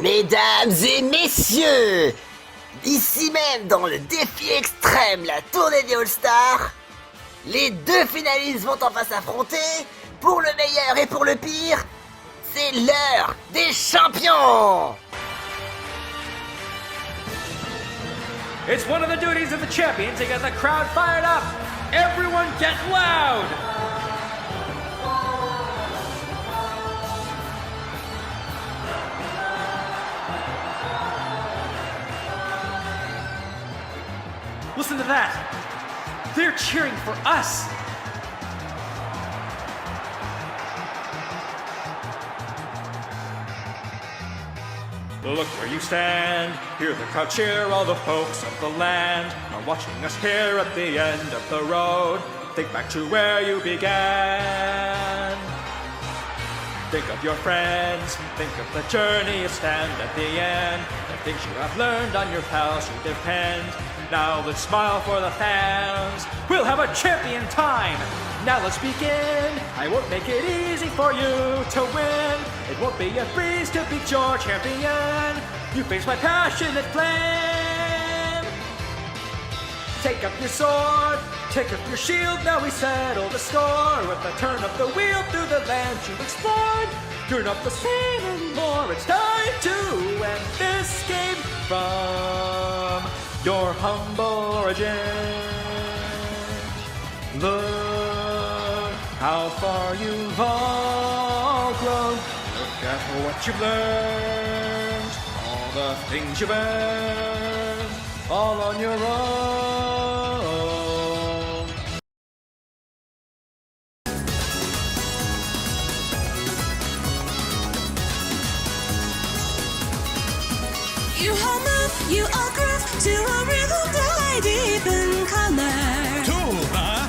Mesdames et messieurs, ici même dans le défi extrême, la tournée des All-Stars, les deux finalistes vont enfin s'affronter. Pour le meilleur et pour le pire, c'est l'heure des champions. It's one of the duties of the champions to get the crowd fired up. Everyone get loud. Listen to that. They're cheering for us. Look where you stand, hear the crowd cheer, all the folks of the land are watching us here at the end of the road. Think back to where you began. Think of your friends, think of the journey you stand at the end, the things you have learned on your pals you depend. Now let's smile for the fans, we'll have a champion time. Now let's begin, I won't make it easy for you to win. It won't be a breeze to beat your champion. You face my passionate flame. Take up your sword, take up your shield, now we settle the score. With the turn of the wheel through the land you explored. Turn up the speed and more, it's time to end this game from your humble origin. Look how far you've all grown. Look at what you've learned, all the things you've earned, all on your own. You all move, you all groove to a rhythm that lie deep in color. Tuva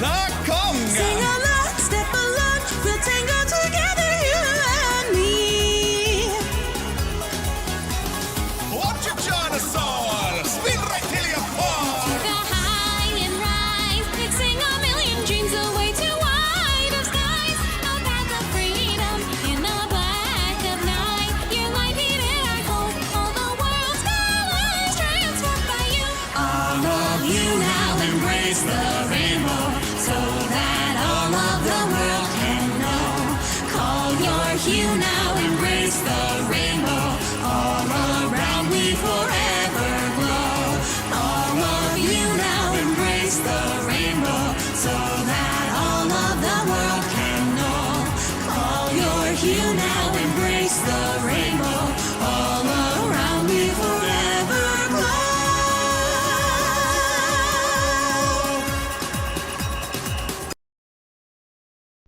la conga. Sing along, step along, we'll tango together, you and me. What you trying to soul? Spin right till you fall. The high and rise, mixing a million dreams away to wide of skies. A path of freedom in the black of night. Your light heated our gold, all the world's colors transformed by you. All of you now embrace the rainbow, so that all of the world can know. Call your hue now, embrace the rainbow. All around we forever glow. All of you now embrace the rainbow, so that all of the world can know. Call your hue now, embrace the rainbow. All around we forever glow.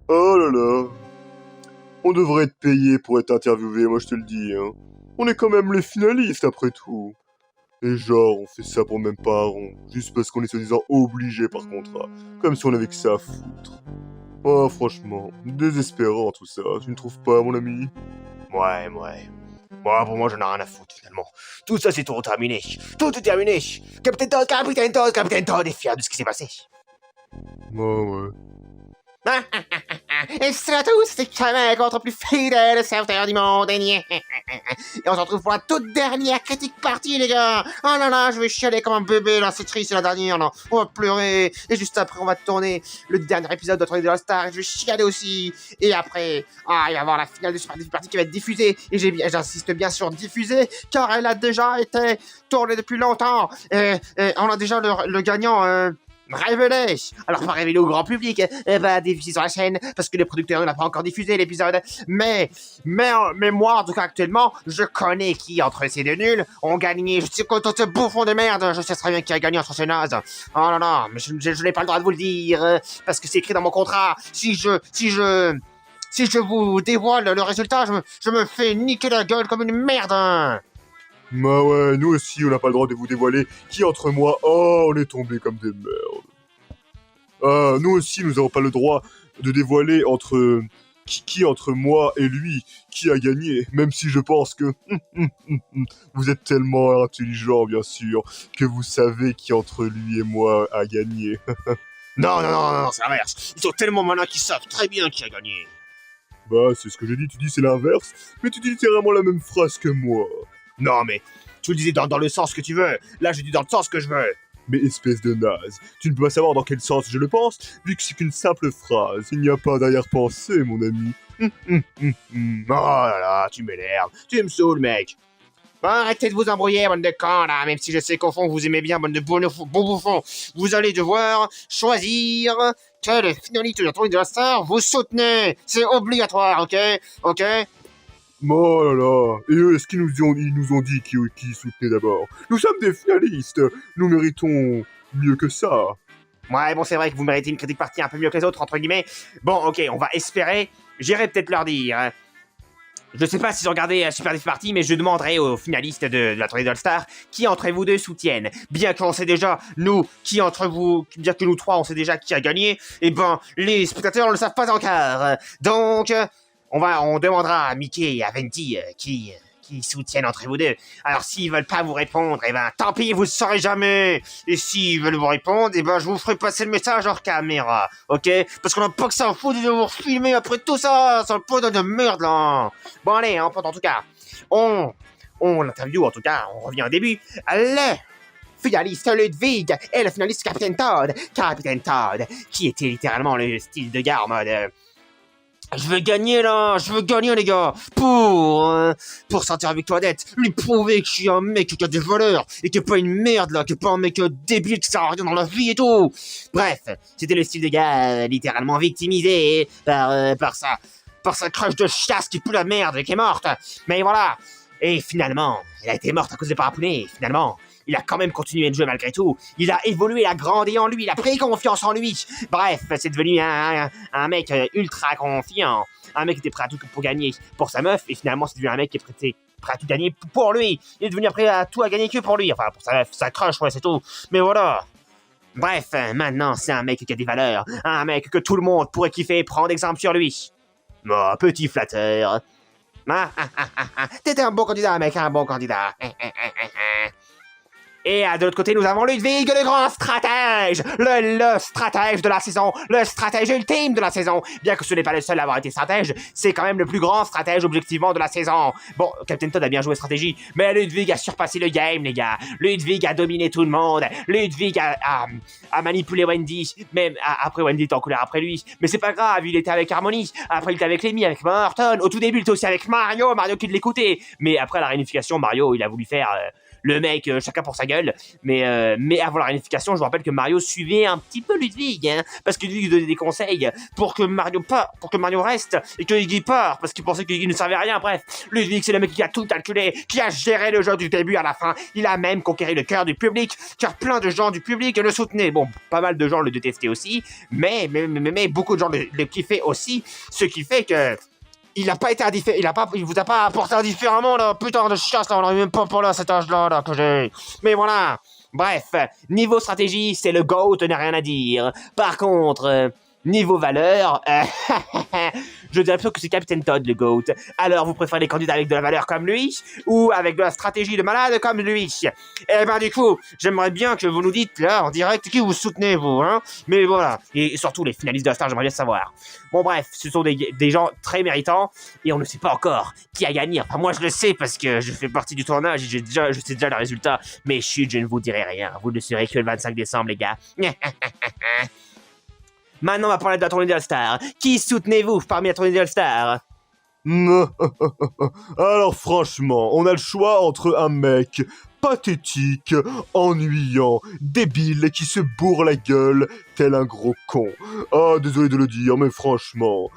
Oh là là. On devrait être payé pour être interviewé, moi je te le dis, hein. On est quand même les finalistes après tout. Et genre, on fait ça pour même pas un rond, juste parce qu'on est soi-disant obligé par contrat, comme si on avait que ça à foutre. Oh franchement, désespérant tout ça, tu ne trouves pas mon ami? Ouais. Bon, pour moi, j'en ai rien à foutre, finalement. Tout ça, c'est tout terminé. Tout est terminé. Capitaine Todd est fier de ce qui s'est passé. Ouais. Et c'est à tous, c'est Kamel, votre plus fidèle serviteur du monde. Et on se retrouve pour la toute dernière critique partie, les gars. Oh là là, je vais chialer comme un bébé, là, c'est triste, c'est la dernière, là. On va pleurer. Et juste après, on va tourner le dernier épisode de Tournée de All-Star. Et je vais chialer aussi. Et après, il va y avoir la finale de Super Défi Party qui va être diffusée. Et j'insiste bien sur diffusée, car elle a déjà été tournée depuis longtemps. Et on a déjà le gagnant... révélé. Alors, pas révélé au grand public, va diffuser sur la chaîne, parce que le producteur ne l'a pas encore diffusé, l'épisode. Mais moi, en tout cas, actuellement, je connais qui, entre ces deux nuls, ont gagné. Je sais que ce bouffon de merde, je sais très bien qui a gagné entre ces nazes. Oh là là, mais je n'ai pas le droit de vous le dire, parce que c'est écrit dans mon contrat. Si je vous dévoile le résultat, je me fais niquer la gueule comme une merde. Bah ouais, nous aussi, on n'a pas le droit de vous dévoiler qui entre moi, on est tombé comme des merdes. Nous aussi, nous n'avons pas le droit de dévoiler qui entre moi et lui, qui a gagné, même si je pense que vous êtes tellement intelligent, bien sûr, que vous savez qui entre lui et moi a gagné. Non, c'est l'inverse. Ils sont tellement malins qu'ils savent très bien qui a gagné. Bah, c'est ce que j'ai dit, tu dis c'est l'inverse, mais tu dis littéralement la même phrase que moi. Non, mais tu le disais dans le sens que tu veux. Là, je dis dans le sens que je veux. Mais espèce de naze, tu ne peux pas savoir dans quel sens je le pense, vu que c'est qu'une simple phrase, il n'y a pas d'arrière-pensée, mon ami. Oh là là, tu m'énerves. Tu me saoules, mec. Bon, arrêtez de vous embrouiller, bande de cons, là. Même si je sais qu'au fond, vous aimez bien, bande de bons bouffons. Vous allez devoir choisir quelle finalité de la tournée de la star vous soutenez. C'est obligatoire, ok? Ok? Oh là là, et eux, est-ce qu'ils nous ont dit qui soutenaient d'abord? Nous sommes des finalistes, nous méritons mieux que ça. Ouais, bon, c'est vrai que vous méritez une critique partie un peu mieux que les autres, entre guillemets. Bon, ok, on va espérer. J'irai peut-être leur dire. Hein. Je sais pas s'ils ont regardé Super Diff Party, mais je demanderai aux finalistes de la tournée d'All-Star qui entre vous deux soutiennent. Bien qu'on sait déjà, nous, bien que nous trois, on sait déjà qui a gagné, et ben, les spectateurs ne le savent pas encore. Donc, on demandera à Mickey et à Venti qui soutiennent entre vous deux. Alors s'ils veulent pas vous répondre, eh ben tant pis, vous ne saurez jamais. Et s'ils veulent vous répondre, eh ben je vous ferai passer le message hors caméra, ok? Parce qu'on a pas que ça à foutre de vous filmer après tout ça, c'est un peu de merde là. Bon allez, en tout cas, on l'interview en tout cas, on revient au début. Le finaliste Ludwig et le finaliste Captain Todd. Captain Todd, qui était littéralement le style de gars en mode... Je veux gagner les gars, pour sortir avec Toadette, lui prouver que je suis un mec qui a des valeurs, et que pas une merde là, que pas un mec débile qui sert à rien dans la vie et tout. Bref, c'était le style de gars littéralement victimisé par sa crush de chasse qui pue la merde et qui est morte. Mais voilà, et finalement, elle a été morte à cause des parapluies, finalement. Il a quand même continué de jouer malgré tout. Il a évolué, il a grandi en lui, il a pris confiance en lui. Bref, c'est devenu un mec ultra confiant. Un mec qui était prêt à tout pour gagner pour sa meuf. Et finalement, c'est devenu un mec qui est prêt à tout gagner pour lui. Il est devenu prêt à tout gagner que pour lui. Enfin, pour sa meuf, sa crush, ouais, c'est tout. Mais voilà. Bref, maintenant, c'est un mec qui a des valeurs. Un mec que tout le monde pourrait kiffer et prendre exemple sur lui. Oh, petit flatteur. T'étais un bon candidat, mec, un bon candidat. Et de l'autre côté, nous avons Ludwig, le grand stratège, le stratège de la saison, le stratège ultime de la saison. Bien que ce n'est pas le seul à avoir été stratège, c'est quand même le plus grand stratège objectivement de la saison. Bon, Captain Todd a bien joué stratégie, mais Ludwig a surpassé le game, les gars. Ludwig a dominé tout le monde. Ludwig a manipulé Wendy, même après Wendy était en colère après lui. Mais c'est pas grave, il était avec Harmony, après il était avec Lemmy, avec Morton. Au tout début, il était aussi avec Mario qui l'écoutait. Mais après la réunification, Mario, il a voulu faire... le mec, chacun pour sa gueule, mais avant la réunification, je vous rappelle que Mario suivait un petit peu Ludwig, hein, parce que Ludwig donnait des conseils pour que Mario reste, et que Iggy part, parce qu'il pensait que Iggy ne servait à rien. Bref, Ludwig, c'est le mec qui a tout calculé, qui a géré le jeu du début à la fin. Il a même conquéri le cœur du public, car plein de gens du public le soutenaient. Bon, pas mal de gens le détestaient aussi, mais beaucoup de gens le kiffaient aussi, ce qui fait que il vous a pas apporté indifféremment, là, putain de chasse, là, on n'arrive même pas pour là, cet âge-là, là, que j'ai. Mais voilà. Bref, niveau stratégie, c'est le GOAT, n'a rien à dire. Par contre, niveau valeur, je dirais plutôt que c'est Captain Todd, le GOAT. Alors, vous préférez les candidats avec de la valeur comme lui, ou avec de la stratégie de malade comme lui? Eh ben, du coup, j'aimerais bien que vous nous dites, là, en direct, qui vous soutenez, vous, hein? Mais voilà. Et surtout, les finalistes de la Star, j'aimerais bien savoir. Bon, bref, ce sont des gens très méritants, et on ne sait pas encore qui a gagné. Enfin, moi, je le sais, parce que je fais partie du tournage, et je sais déjà le résultat. Mais chut, je ne vous dirai rien. Vous ne saurez que le 25 décembre, les gars. Maintenant, on va parler de la tournée de All-Star. Qui soutenez-vous parmi la tournée de All-Star? Alors franchement, on a le choix entre un mec pathétique, ennuyant, débile, qui se bourre la gueule tel un gros con. Ah, désolé de le dire, mais franchement...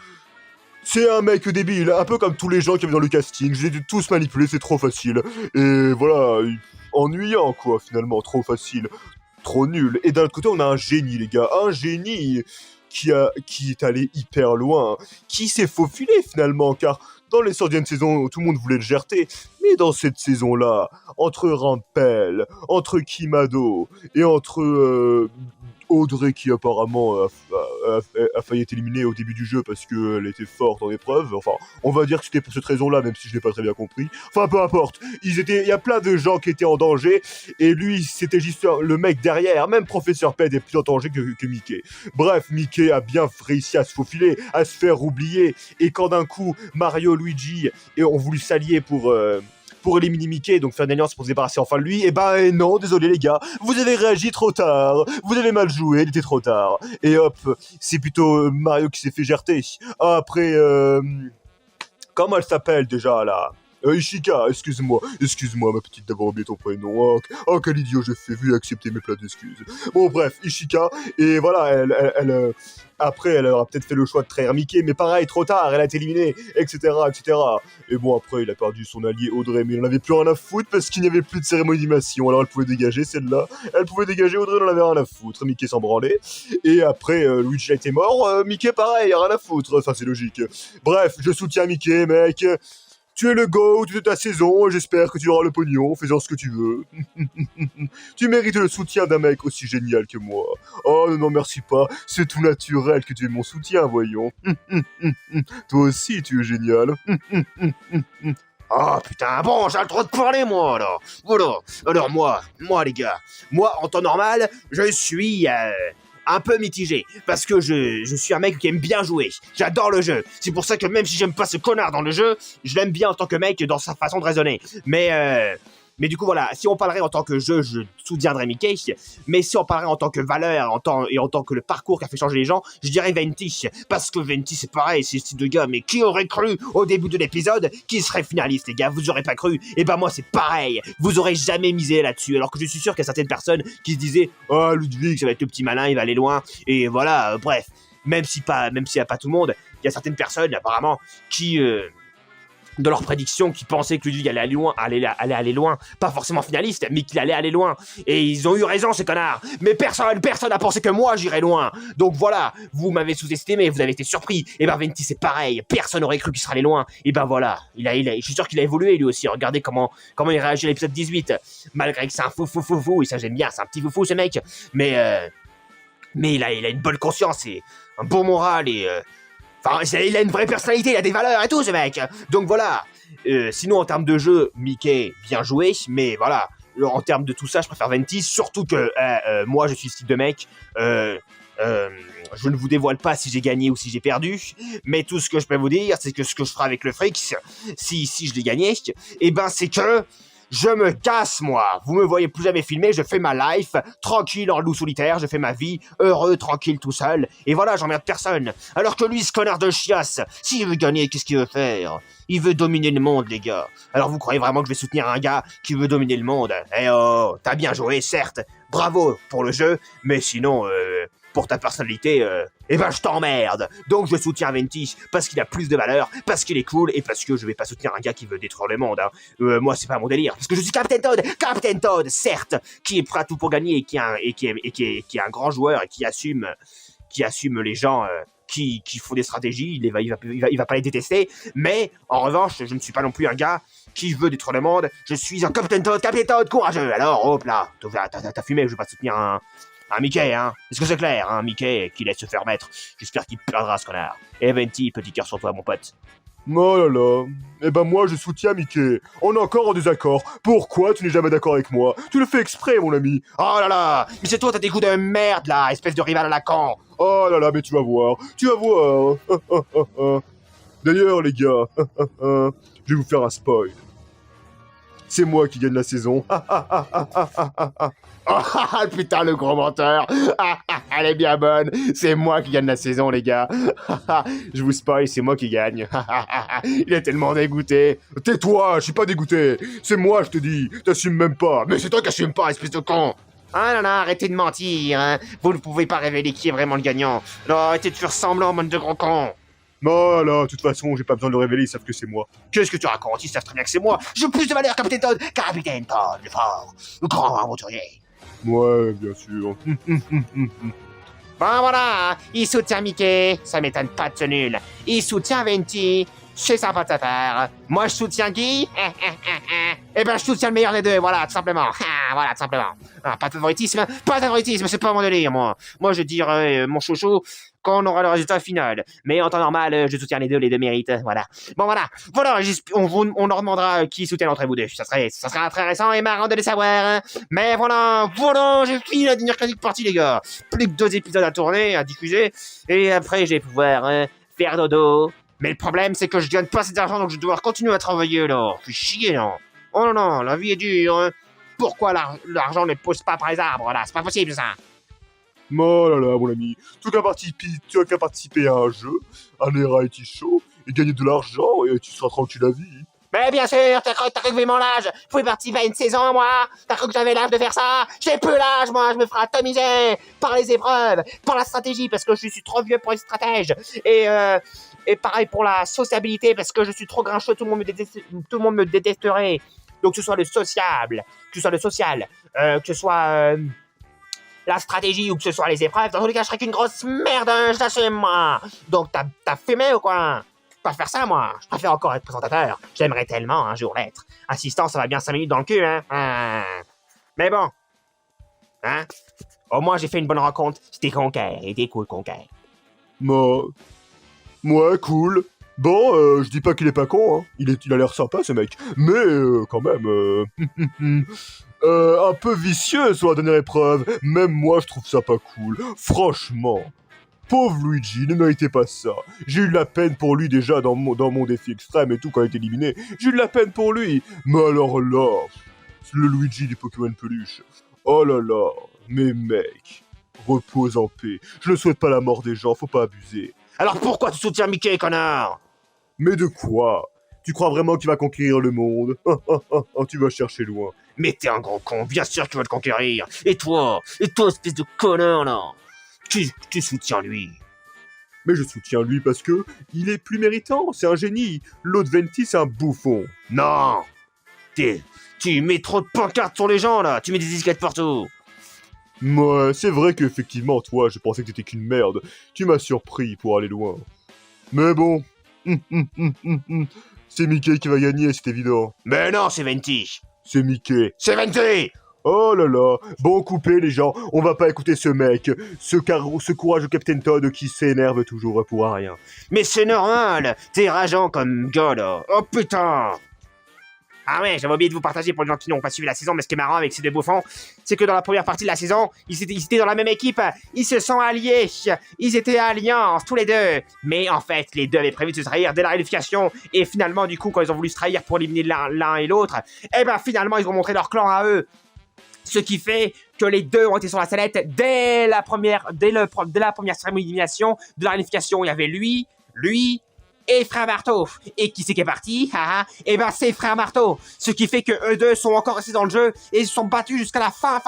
C'est un mec débile, un peu comme tous les gens qui avaient dans le casting. Je les ai tous manipulés, c'est trop facile. Et voilà, ennuyant quoi, finalement, trop facile. Trop nul. Et d'un autre côté, on a un génie, les gars. Un génie qui est allé hyper loin. Qui s'est faufilé, finalement, car dans les 100e saisons, tout le monde voulait le gerter. Mais dans cette saison-là, entre Rampel, entre Kimado et entre Audrey qui apparemment a failli être éliminée au début du jeu parce qu'elle était forte en épreuve. Enfin, on va dire que c'était pour cette raison-là, même si je n'ai pas très bien compris. Enfin, peu importe. Il y a plein de gens qui étaient en danger, et lui, c'était juste le mec derrière. Même Professeur Ped est plus en danger que Mickey. Bref, Mickey a bien réussi à se faufiler, à se faire oublier, et quand d'un coup, Mario, Luigi ont voulu s'allier pour éliminer Mickey, donc faire une alliance pour se débarrasser enfin de lui, et ben non, désolé les gars, vous avez réagi trop tard, vous avez mal joué, il était trop tard. Et hop, c'est plutôt Mario qui s'est fait gerter. Après, comment elle s'appelle déjà là? Ishika, excuse-moi, ma petite, d'avoir oublié ton prénom. Oh, quel idiot j'ai fait, vu accepter mes plats d'excuses. Bon, bref, Ishika, et voilà, après, elle aura peut-être fait le choix de trahir Mickey, mais pareil, trop tard, elle a été éliminée, etc., etc. Et bon, après, il a perdu son allié Audrey, mais il n'en avait plus rien à foutre parce qu'il n'y avait plus de cérémonie d'animation. Alors elle pouvait dégager celle-là, elle pouvait dégager Audrey, elle n'en avait rien à foutre. Mickey s'en branlait. Et après, Luigi a été mort, Mickey pareil, rien à foutre. Enfin, c'est logique. Bref, je soutiens Mickey, mec. Tu es le GOAT de ta saison, j'espère que tu auras le pognon, fais-en ce que tu veux. Tu mérites le soutien d'un mec aussi génial que moi. Oh non, merci pas, c'est tout naturel que tu aies mon soutien, voyons. Toi aussi, tu es génial. Oh putain, bon, j'ai le droit de parler moi alors. Voilà. Alors moi les gars, moi en temps normal, je suis un peu mitigé, parce que je suis un mec qui aime bien jouer, j'adore le jeu, c'est pour ça que même si j'aime pas ce connard dans le jeu, je l'aime bien en tant que mec dans sa façon de raisonner, mais du coup voilà, si on parlerait en tant que jeu, je soutiendrais Mickey, mais si on parlerait en tant que valeur, en tant que le parcours qui a fait changer les gens, je dirais Venti, parce que Venti c'est pareil, c'est ce type de gars, mais qui aurait cru au début de l'épisode qu'il serait finaliste les gars, vous aurez pas cru, et ben moi c'est pareil, vous aurez jamais misé là-dessus, alors que je suis sûr qu'il y a certaines personnes qui se disaient « Oh Ludwig, ça va être le petit malin, il va aller loin », et voilà, bref, même s'il y a pas tout le monde, il y a certaines personnes apparemment qui... de leurs prédictions qui pensaient que Ludwig allait aller loin, pas forcément finaliste, mais qu'il allait aller loin. Et ils ont eu raison, ces connards. Mais personne n'a pensé que moi j'irais loin. Donc voilà, vous m'avez sous-estimé, vous avez été surpris. Et ben Venti c'est pareil, personne n'aurait cru qu'il serait allé loin. Et ben voilà, je suis sûr qu'il a évolué lui aussi. Regardez comment il réagit à l'épisode 18. Malgré que c'est un fou, et ça j'aime bien, c'est un petit foufou ce mec. Mais il a une bonne conscience et un bon moral et... Enfin, il a une vraie personnalité, il a des valeurs et tout, ce mec. Donc voilà. Sinon, en termes de jeu, Mickey, bien joué. Mais voilà, en termes de tout ça, je préfère Venti. Surtout que moi, je suis ce type de mec. Je ne vous dévoile pas si j'ai gagné ou si j'ai perdu. Mais tout ce que je peux vous dire, c'est que ce que je ferai avec le fric, si je l'ai gagné, eh ben c'est que... je me casse, moi. Vous me voyez plus jamais filmer, je fais ma life, tranquille en loup solitaire, je fais ma vie, heureux, tranquille, tout seul. Et voilà, j'emmerde personne. Alors que lui, ce connard de chiasse, s'il veut gagner, qu'est-ce qu'il veut faire? Il veut dominer le monde, les gars. Alors vous croyez vraiment que je vais soutenir un gars qui veut dominer le monde? Eh oh, t'as bien joué, certes. Bravo pour le jeu, mais sinon, pour ta personnalité, eh ben je t'emmerde. Donc je soutiens Venti parce qu'il a plus de valeur, parce qu'il est cool et parce que je vais pas soutenir un gars qui veut détruire le monde. Hein. Moi c'est pas mon délire, parce que je suis Captain Toad, certes, qui est prêt à tout pour gagner et qui est un grand joueur et qui assume les gens. Qui font des stratégies, il va pas les détester, mais en revanche, je ne suis pas non plus un gars qui veut détruire le monde. Je suis un Captain Toad courageux. Alors hop là, t'as fumé, je vais pas soutenir un Mickey, hein. Est-ce que c'est clair, hein, Mickey, qui laisse se faire mettre. J'espère qu'il perdra ce connard. Et Venti, petit cœur sur toi, mon pote. Oh là là. Eh ben moi, je soutiens Mickey. On est encore en désaccord. Pourquoi tu n'es jamais d'accord avec moi? Tu le fais exprès, mon ami. Oh là là. Mais c'est toi, t'as des goûts de merde, là, espèce de rival à la con. Oh là là, mais tu vas voir. D'ailleurs, les gars, je vais vous faire un spoil. C'est moi qui gagne la saison. Oh putain, le gros menteur. Elle est bien bonne. C'est moi qui gagne la saison, les gars. Je vous spoil, c'est moi qui gagne. Il est tellement dégoûté. Tais-toi, je suis pas dégoûté. C'est moi, je te dis. T'assumes même pas. Mais c'est toi qui assumes pas, espèce de con. Ah non, non, arrêtez de mentir, hein. Vous ne pouvez pas révéler qui est vraiment le gagnant. Non, arrêtez de faire semblant, bande de gros cons. Non, là, de toute façon, j'ai pas besoin de le révéler, ils savent que c'est moi. Qu'est-ce que tu racontes? Ils savent très bien que c'est moi. J'ai plus de valeur, Capitaine Toad, le fort, le grand aventurier. Ouais, bien sûr. Bon, voilà, il soutient Mickey, ça m'étonne pas de ce nul. Il soutient Venti, c'est sympa de sa part. Moi, je soutiens Guy, eh ben, je soutiens le meilleur des deux, voilà, tout simplement. voilà, tout simplement. Ah, pas de favoritisme, c'est pas mon délire, moi. Moi, je dirais mon chouchou quand on aura le résultat final. Mais en temps normal, je soutiens les deux méritent, voilà. Bon, voilà, on leur demandera qui soutient entre vous deux. Ça sera très récent et marrant de les savoir, hein. Mais voilà, j'ai fini la dernière critique partie, les gars. Plus que 2 épisodes à tourner, à diffuser, et après, je vais pouvoir faire dodo. Mais le problème, c'est que je gagne pas assez d'argent, donc je vais devoir continuer à travailler, là. Fais chier, non. Oh non, non, la vie est dure, hein. Pourquoi l'argent ne pousse pas par les arbres, là? C'est pas possible, ça. Oh là là, mon ami, tu as qu'à participer à un jeu, un reality show, et gagner de l'argent, et tu seras tranquille à vie. Mais bien sûr, t'as cru que j'avais mon âge. Je pouvais participer à une saison, moi. T'as cru que j'avais l'âge de faire ça? J'ai peu l'âge, moi. Je me ferai atomiser par les épreuves, par la stratégie, parce que je suis trop vieux pour être stratège. Et pareil pour la sociabilité, parce que je suis trop grincheux, tout le monde me détesterait. Donc que ce soit le social, que ce soit la stratégie ou que ce soit les épreuves, dans tous les cas, je serais qu'une grosse merde, hein, je t'assume, moi. Donc t'as fumé ou quoi? Pas faire ça, moi. Je préfère encore être présentateur. J'aimerais tellement un jour l'être. Assistant, ça va bien 5 minutes dans le cul, hein. Mais bon. Hein? Au moins, j'ai fait une bonne rencontre. C'était Conquer. Il était cool, Conquer. Ouais, cool. Bon, je dis pas qu'il est pas con, hein. Il a l'air sympa, ce mec. Mais, quand même, un peu vicieux sur la dernière épreuve. Même moi, je trouve ça pas cool. Franchement. Pauvre Luigi, il ne méritait pas ça. J'ai eu de la peine pour lui déjà dans mon défi extrême et tout quand il est éliminé. J'ai eu de la peine pour lui. Mais alors là, le Luigi des Pokémon peluche. Oh là là, mais mec, repose en paix. Je ne souhaite pas la mort des gens, faut pas abuser. Alors pourquoi tu soutiens Mickey, connard? Mais de quoi? Tu crois vraiment qu'il va conquérir le monde? Tu vas chercher loin. Mais t'es un gros con, bien sûr qu'il va te conquérir. Et toi, espèce de connard, là. Tu soutiens lui. Mais je soutiens lui parce que il est plus méritant, c'est un génie. L'autre Venti, c'est un bouffon. Non. Tu mets trop de pancartes sur les gens, là. Tu mets des étiquettes partout. Ouais, c'est vrai qu'effectivement, toi, je pensais que t'étais qu'une merde. Tu m'as surpris pour aller loin. Mais bon. C'est Mickey qui va gagner, c'est évident. Mais non, c'est Venti. C'est Mickey. C'est Venti. Oh là là, bon coupé les gens, on va pas écouter ce mec, ce courageux Captain Todd qui s'énerve toujours pour rien. Mais c'est normal, t'es rageant comme gars là. Oh putain. Ah ouais, j'avais oublié de vous partager pour les gens qui n'ont pas suivi la saison, mais ce qui est marrant avec ces deux bouffons, c'est que dans la première partie de la saison, ils étaient dans la même équipe, ils se sont alliés, ils étaient alliances, tous les deux. Mais en fait, les deux avaient prévu de se trahir dès la réunification, et finalement, du coup, quand ils ont voulu se trahir pour éliminer l'un et l'autre, eh ben finalement, ils ont montré leur clan à eux. Ce qui fait que les deux ont été sur la sellette dès la première cérémonie d'élimination de la réunification. Il y avait lui et Frère Marteau. Et qui c'est qui est parti? Et ben c'est Frère Marteau. Ce qui fait que eux deux sont encore restés dans le jeu et ils se sont battus jusqu'à la fin,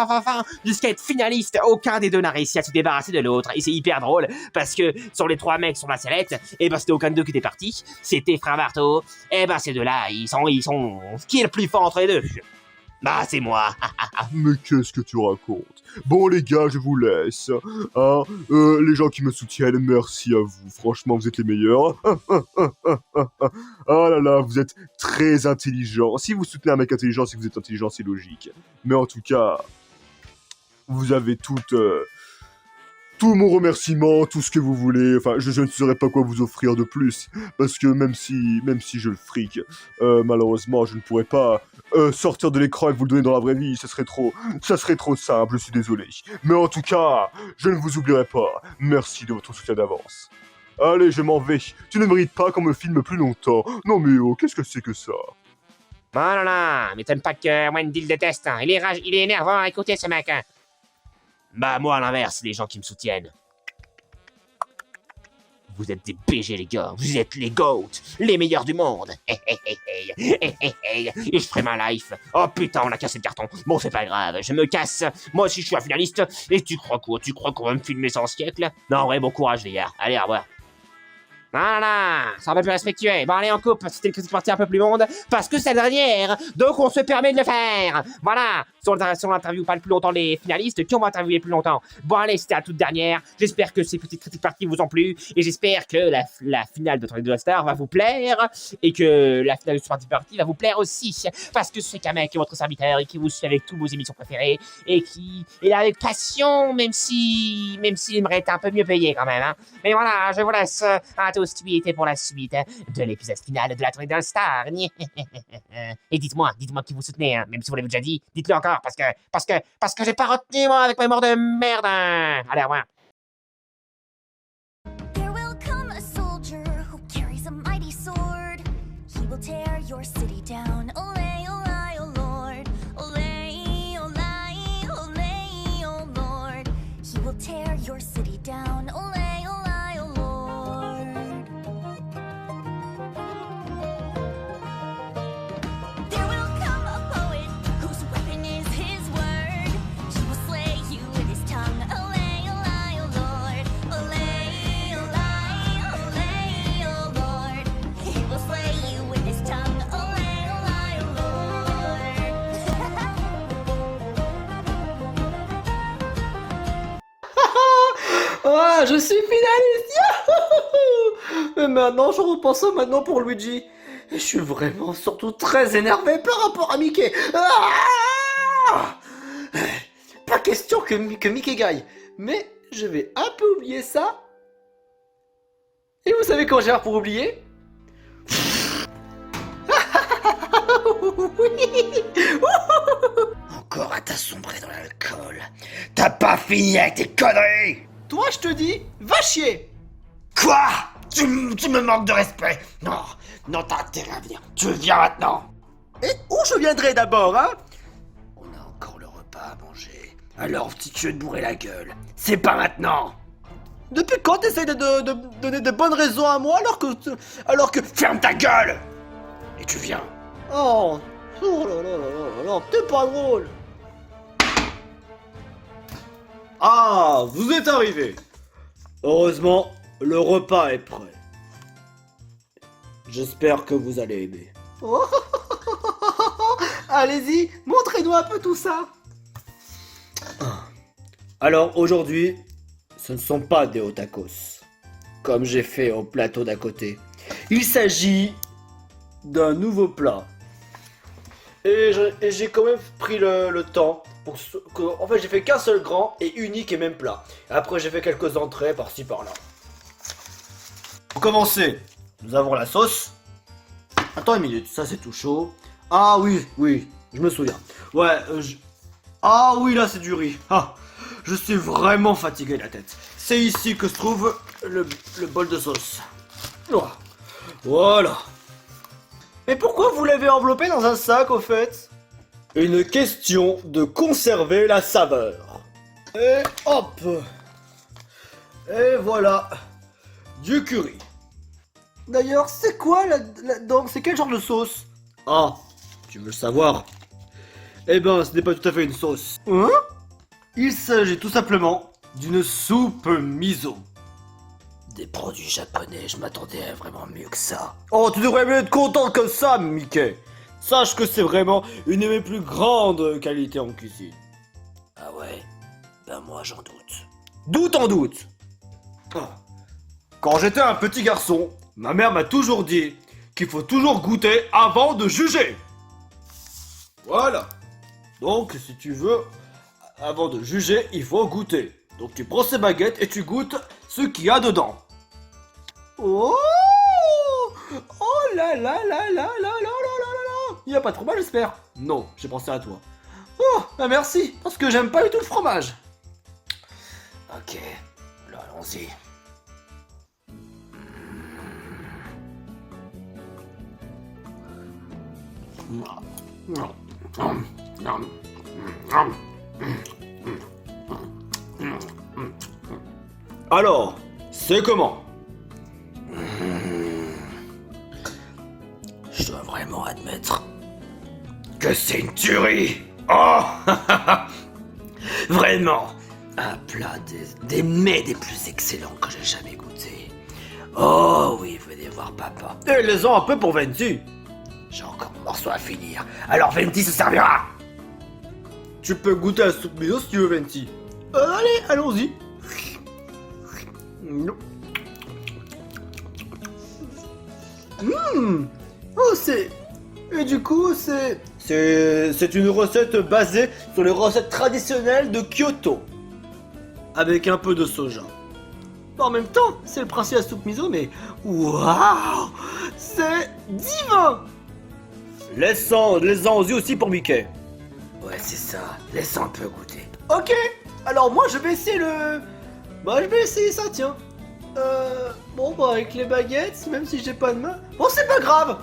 jusqu'à être finalistes. Aucun des deux n'a réussi à se débarrasser de l'autre. Et c'est hyper drôle parce que sur les 3 mecs sur la sellette, et ben c'était aucun d'eux qui était parti. C'était Frère Marteau. Et ben ces deux-là, ils sont qui est le plus fort entre les deux? Bah, c'est moi. Mais qu'est-ce que tu racontes? Bon, les gars, je vous laisse. Hein, les gens qui me soutiennent, merci à vous. Franchement, vous êtes les meilleurs. Ah là là, vous êtes très intelligents. Si vous soutenez un mec intelligent, c'est que vous êtes intelligent, c'est logique. Mais en tout cas, vous avez tout mon remerciement, tout ce que vous voulez. Enfin, je ne saurais pas quoi vous offrir de plus. Parce que même si je le fric, malheureusement, je ne pourrais pas sortir de l'écran et vous le donner dans la vraie vie. Ça serait trop simple, je suis désolé. Mais en tout cas, je ne vous oublierai pas. Merci de votre soutien d'avance. Allez, je m'en vais. Tu ne mérites pas qu'on me filme plus longtemps. Non mais oh, qu'est-ce que c'est que ça? Oh là là, m'étonne pas que Wendy le déteste. Hein. Il est énervant à écouter ce mec. Hein. Bah moi à l'inverse, les gens qui me soutiennent. Vous êtes des BG les gars, vous êtes les GOAT, les meilleurs du monde. Et je ferai ma life. Oh putain, on a cassé le carton. Bon c'est pas grave, je me casse. Moi aussi je suis un finaliste. Et tu crois quoi? Tu crois qu'on va me filmer 100 siècles? Non ouais, bon courage les gars. Allez, au revoir. Non, ça va plus respectueux. Bon, allez, on coupe. C'était une critique partie un peu plus monde, parce que c'est la dernière, donc on se permet de le faire. Voilà, si on n'interviewe pas le plus longtemps les finalistes, qui on va interviewer plus longtemps? Bon, allez, c'était la toute dernière. J'espère que ces petites critiques parties vous ont plu, et j'espère que la finale de Tornado All-Star va vous plaire, et que la finale de Super Party va vous plaire aussi, parce que c'est Kamek qui est votre serviteur, et qui vous suit avec tous vos émissions préférées, et qui est là avec passion, même s'il aimerait être un peu mieux payé quand même, hein. Mais voilà, je vous laisse à tous pour la suite de l'épisode final de la Tornado All-Star. Et dites-moi qui vous soutenez, hein. Même si vous l'avez déjà dit, dites-le encore, parce que j'ai pas retenu, moi, avec mes morts de merde, hein. Allez, au revoir. There will come a soldier who carries a mighty sword. He will tear your city down. Olay, olay, oh Lord. Olay, olay, olay, oh Lord. He will tear your city down. Olay, olay, oh Lord. There will come a poet whose weapon is his word. He will slay you with his tongue. Olay, olay, oh Lord. Olay, olay, olay, oh Lord. He will slay you with his tongue. Olay, olay, oh Lord. Ah, je suis finaliste. Yahoo! Mais maintenant, je repense maintenant pour Luigi. Je suis vraiment surtout très énervé par rapport à Mickey. Ah! Pas question que Mickey gagne. Mais je vais un peu oublier ça. Et vous savez comment je vais faire pour oublier? Encore à t'assombrer dans l'alcool. T'as pas fini avec tes conneries! Toi, je te dis, va chier. Quoi? Tu me manques de respect! Non, t'as intérêt à venir. Tu viens maintenant! Et où je viendrai d'abord, hein? On a encore le repas à manger. Alors, si tu veux te bourrer la gueule, c'est pas maintenant! Depuis quand t'essayes de donner de bonnes raisons à moi alors que... Ferme ta gueule! Et tu viens. Oh là là là là là, t'es pas drôle. Ah, vous êtes arrivés. Heureusement, le repas est prêt. J'espère que vous allez aimer. Allez-y, montrez-nous un peu tout ça. Alors aujourd'hui, ce ne sont pas des hot tacos, comme j'ai fait au plateau d'à côté. Il s'agit d'un nouveau plat. Et j'ai quand même pris le temps. En fait, j'ai fait qu'un seul grand et unique et même plat. Après, j'ai fait quelques entrées par-ci par-là. Pour commencer, nous avons la sauce. Attends une minute, ça c'est tout chaud. Ah oui, je me souviens. Ouais, ah oui, là c'est du riz. Ah, je suis vraiment fatigué la tête. C'est ici que se trouve le bol de sauce. Oh, voilà. Mais pourquoi vous l'avez enveloppé dans un sac au fait? Une question de conserver la saveur. Et hop. Et voilà. Du curry. D'ailleurs, c'est quoi là-dedans? C'est quel genre de sauce? Ah, tu veux le savoir? Eh ben, ce n'est pas tout à fait une sauce. Hein? Il s'agit tout simplement d'une soupe miso. Des produits japonais, je m'attendais à vraiment mieux que ça. Oh, tu devrais mieux être content que ça, Mickey. Sache que c'est vraiment une de mes plus grandes qualités en cuisine. Ah ouais? Ben moi j'en doute. Doute en doute. Ah. Quand j'étais un petit garçon, ma mère m'a toujours dit qu'il faut toujours goûter avant de juger. Voilà. Donc, si tu veux, avant de juger, il faut goûter. Donc tu prends ces baguettes et tu goûtes ce qu'il y a dedans. Oh! Oh là là là là là là là là là! Il y a pas trop mal, j'espère? Non, j'ai pensé à toi. Oh, bah merci, parce que j'aime pas du tout le fromage. Ok, alors allons-y. Alors, c'est comment? Je dois vraiment admettre que c'est une tuerie. Oh. Vraiment un plat des mets des plus excellents que j'ai jamais goûté. Oh oui, venez voir papa. Et laissons un peu pour Venti. J'ai encore mon morceau à finir. Alors Venti se servira. Tu peux goûter à la soupe miso si tu veux, Venti. Allez, allons-y. Oh, c'est... Et du coup, c'est une recette basée sur les recettes traditionnelles de Kyoto. Avec un peu de soja. En même temps, c'est le principe de la soupe miso, waouh, c'est divin. Laissons y aussi pour Mickey. Ouais, c'est ça. Laisse un peu goûter. Ok, alors moi je vais essayer je vais essayer ça, tiens. Avec les baguettes, même si j'ai pas de main... Bon, c'est pas grave.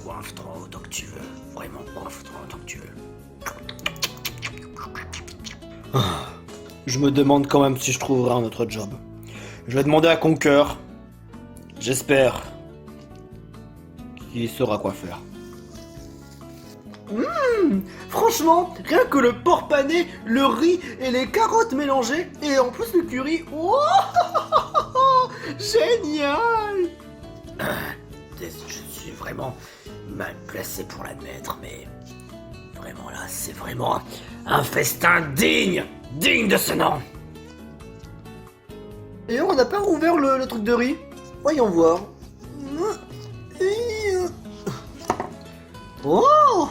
Coiffe-toi autant que tu veux. Vraiment, coiffe-toi autant que tu veux. Je me demande quand même si je trouverai un autre job. Je vais demander à Conker. J'espère qu'il saura quoi faire. Franchement, rien que le porc pané, le riz et les carottes mélangées, et en plus le curry, wow, génial. Je suis vraiment mal placé pour l'admettre, mais vraiment là, c'est vraiment un festin digne de ce nom. Et on n'a pas rouvert le truc de riz. Voyons voir. Oh,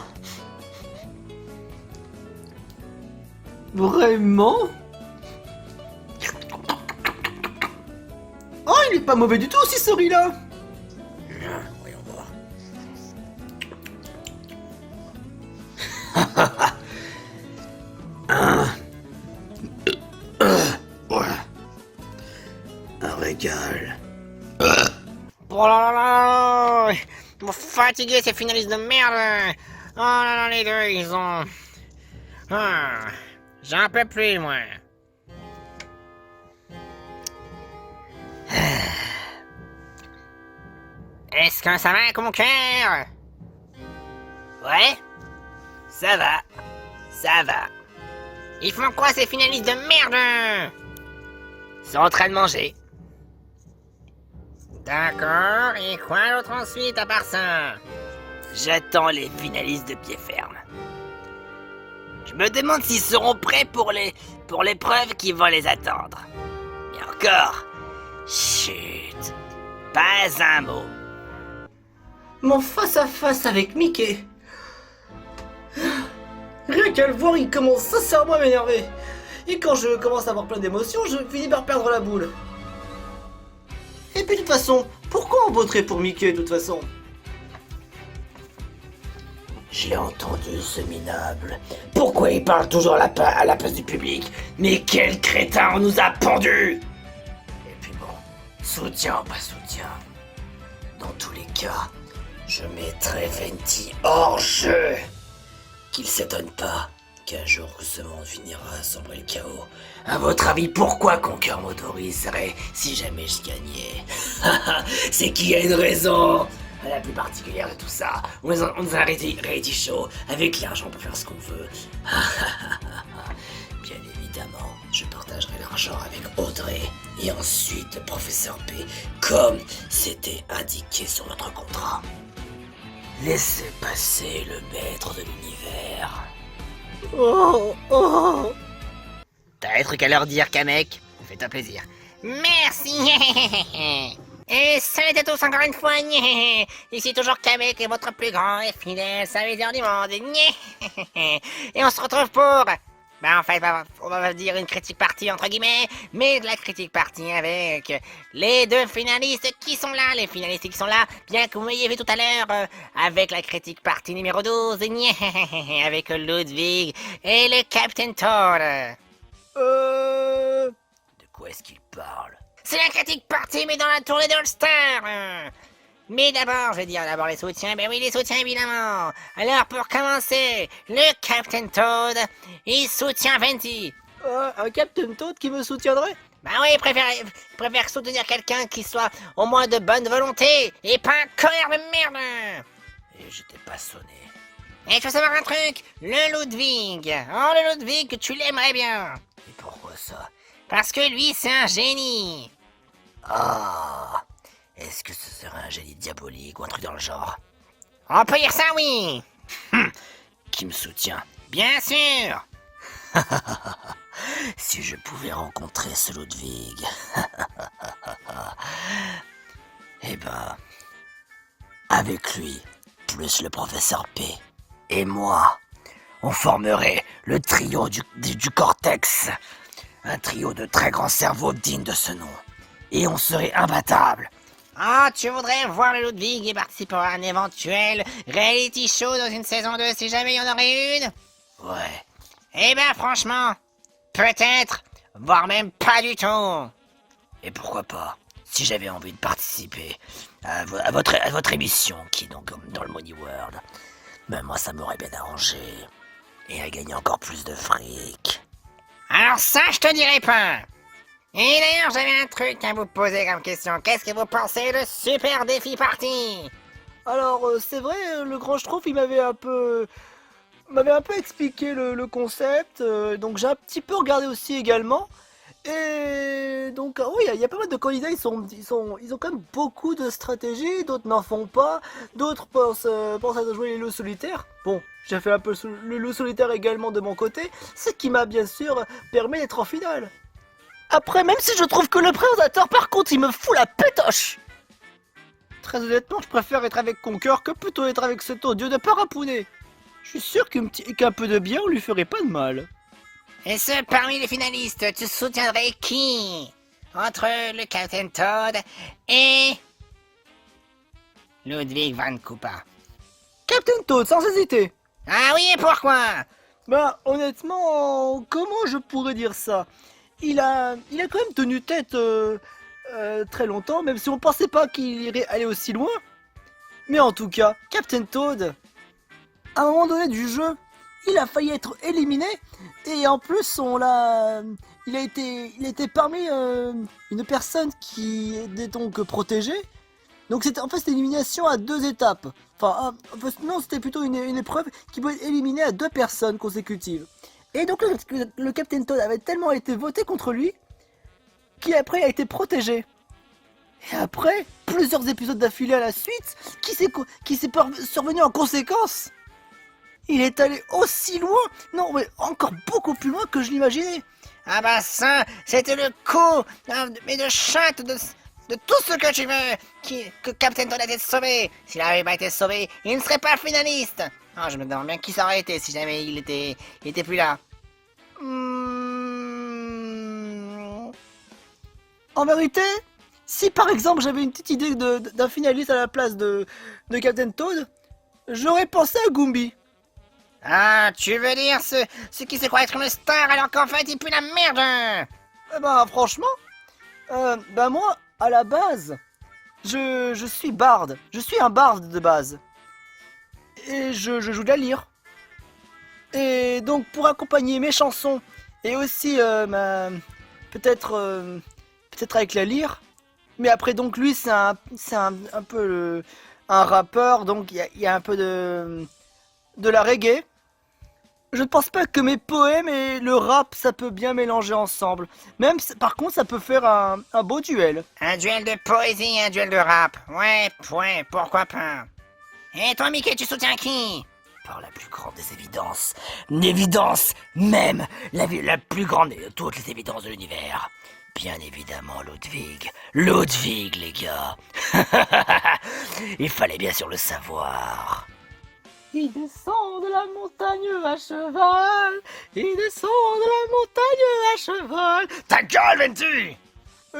vraiment? Oh, il est pas mauvais du tout aussi ce riz là. Voyons voir. Un régal. Oh là là là, ils m'ont fatigué ces finalistes de merde. Oh là là, les deux, ils ont... Ah, j'en peux plus, moi. Est-ce que ça va, mon cœur? Ouais? Ça va. Ils font quoi, ces finalistes de merde? Ils sont en train de manger. D'accord, et quoi d'autre ensuite à part ça? J'attends les finalistes de pied ferme. Je me demande s'ils seront prêts pour l'épreuve qui va les attendre. Et encore, chut, pas un mot. Mon face-à-face avec Mickey. Rien qu'à le voir, il commence sincèrement à m'énerver. Et quand je commence à avoir plein d'émotions, je finis par perdre la boule. Et puis de toute façon, pourquoi on voterait pour Mickey de toute façon? J'ai entendu ce minable. Pourquoi il parle toujours à la place du public? Mais quel crétin on nous a pendus! Et puis bon, soutien ou pas soutien, dans tous les cas, je mettrai Venti hors jeu. Qu'il s'étonne pas qu'un jour ce monde finira sombrer le chaos. À votre avis, pourquoi Conker m'autoriserait si jamais je gagnais? C'est qu'il y a une raison la plus particulière de tout ça. On est dans un reality show. Avec l'argent, on peut faire ce qu'on veut. Bien évidemment, je partagerai l'argent avec Audrey et ensuite le professeur P, comme c'était indiqué sur notre contrat. Laissez passer le maître de l'univers. Oh. T'as des trucs à leur dire, Kamek? Fais-toi plaisir. Merci. Et salut à tous encore une fois. Ici toujours Kamek et votre plus grand et fidèle serviteur du monde. Et on se retrouve pour... en fait, on va dire une critique partie entre guillemets, mais de la critique partie avec les deux finalistes qui sont là, bien que vous m'ayez vu tout à l'heure, avec la critique partie numéro 12, avec Ludwig et le Captain Toad. De quoi est-ce qu'il parle? C'est la critique partie, mais dans la tournée d'All-Star. Mais d'abord, je vais dire d'abord les soutiens. Ben oui, les soutiens, évidemment. Alors, pour commencer, le Captain Toad, il soutient Venti. Un Captain Toad qui me soutiendrait? Bah oui, il préfère soutenir quelqu'un qui soit au moins de bonne volonté, et pas un connard de merde. Et je t'ai pas sonné. Et tu veux savoir un truc? Le Ludwig. Oh, le Ludwig, tu l'aimerais bien. Et pourquoi ça? Parce que lui, c'est un génie. Ah, Est-ce que ce serait un génie diabolique ou un truc dans le genre? On peut dire ça, oui. Qui me soutient? Bien sûr. Si je pouvais rencontrer ce Ludwig. Eh ben, avec lui, plus le professeur P et moi, on formerait le trio du Cortex. Un trio de très grands cerveaux dignes de ce nom. Et on serait imbattables. Ah, tu voudrais voir le Ludwig et participer à un éventuel reality show dans une saison 2 si jamais il y en aurait une? Ouais. Eh ben franchement, peut-être, voire même pas du tout. Et pourquoi pas, si j'avais envie de participer à votre émission, qui est donc dans le Money World, ben moi ça m'aurait bien arrangé. Et à gagner encore plus de fric. Alors ça, je te dirai pas. Et d'ailleurs, j'avais un truc à vous poser comme question. Qu'est-ce que vous pensez de Super Défi Party? Alors, c'est vrai, le grand Schtroumpf, il m'avait un peu expliqué le concept, donc j'ai un petit peu regardé aussi également. Et donc, oui, il y a pas mal de candidats, ils ont quand même beaucoup de stratégies, d'autres n'en font pas, d'autres pensent à jouer les loups solitaires. Bon, j'ai fait un peu le loup solitaire également de mon côté, ce qui m'a bien sûr permis d'être en finale. Après, même si je trouve que le présentateur, par contre, il me fout la pétoche. Très honnêtement, je préfère être avec Conquer que plutôt être avec cet odieux de Parapounet. Je suis sûr qu'un peu de bien, on lui ferait pas de mal. Et ce, parmi les finalistes, tu soutiendrais qui? Entre le Captain Toad et Ludwig Van Koopa. Captain Toad, sans hésiter. Ah oui, et pourquoi? Bah, honnêtement, comment je pourrais dire ça? Il a quand même tenu tête très longtemps, même si on pensait pas qu'il irait aller aussi loin. Mais en tout cas, Captain Toad, à un moment donné du jeu, il a failli être éliminé. Et en plus, il a été parmi une personne qui était donc protégée. Donc c'était élimination à 2 étapes. Non, c'était plutôt une épreuve qui pouvait éliminer à 2 personnes consécutives. Et donc le Captain Toad avait tellement été voté contre lui qu'après il a été protégé. Et après, plusieurs épisodes d'affilée à la suite, qui s'est survenu en conséquence. Il est allé aussi loin, non mais encore beaucoup plus loin que je l'imaginais. Ah bah ça, c'était le coup, mais de chatte de tout ce que tu veux, que Captain Toad a été sauvé. S'il n'avait pas été sauvé, il ne serait pas finaliste. Ah, je me demande bien qui ça aurait été si jamais il était plus là. En vérité, si par exemple j'avais une petite idée d'un finaliste à la place de Captain Toad, j'aurais pensé à Goombi. Ah, tu veux dire ce qui se croit être une star alors qu'en fait il pue la merde? Eh ben franchement, moi, à la base, je suis barde. Je suis un barde de base. Et je joue de la lyre. Et donc pour accompagner mes chansons, et aussi peut-être avec la lyre, mais après donc lui c'est un peu un rappeur, donc il y a un peu de la reggae. Je ne pense pas que mes poèmes et le rap ça peut bien mélanger ensemble. Même par contre ça peut faire un beau duel. Un duel de poésie, un duel de rap. Ouais, point, pourquoi pas. Et toi Mickey, tu soutiens qui? Par la plus grande des évidences. Une évidence même, la plus grande de toutes les évidences de l'univers. Bien évidemment Ludwig. Ludwig, les gars. Il fallait bien sûr le savoir. Il descend de la montagne à cheval. Il descend de la montagne à cheval. Ta gueule, Ventu!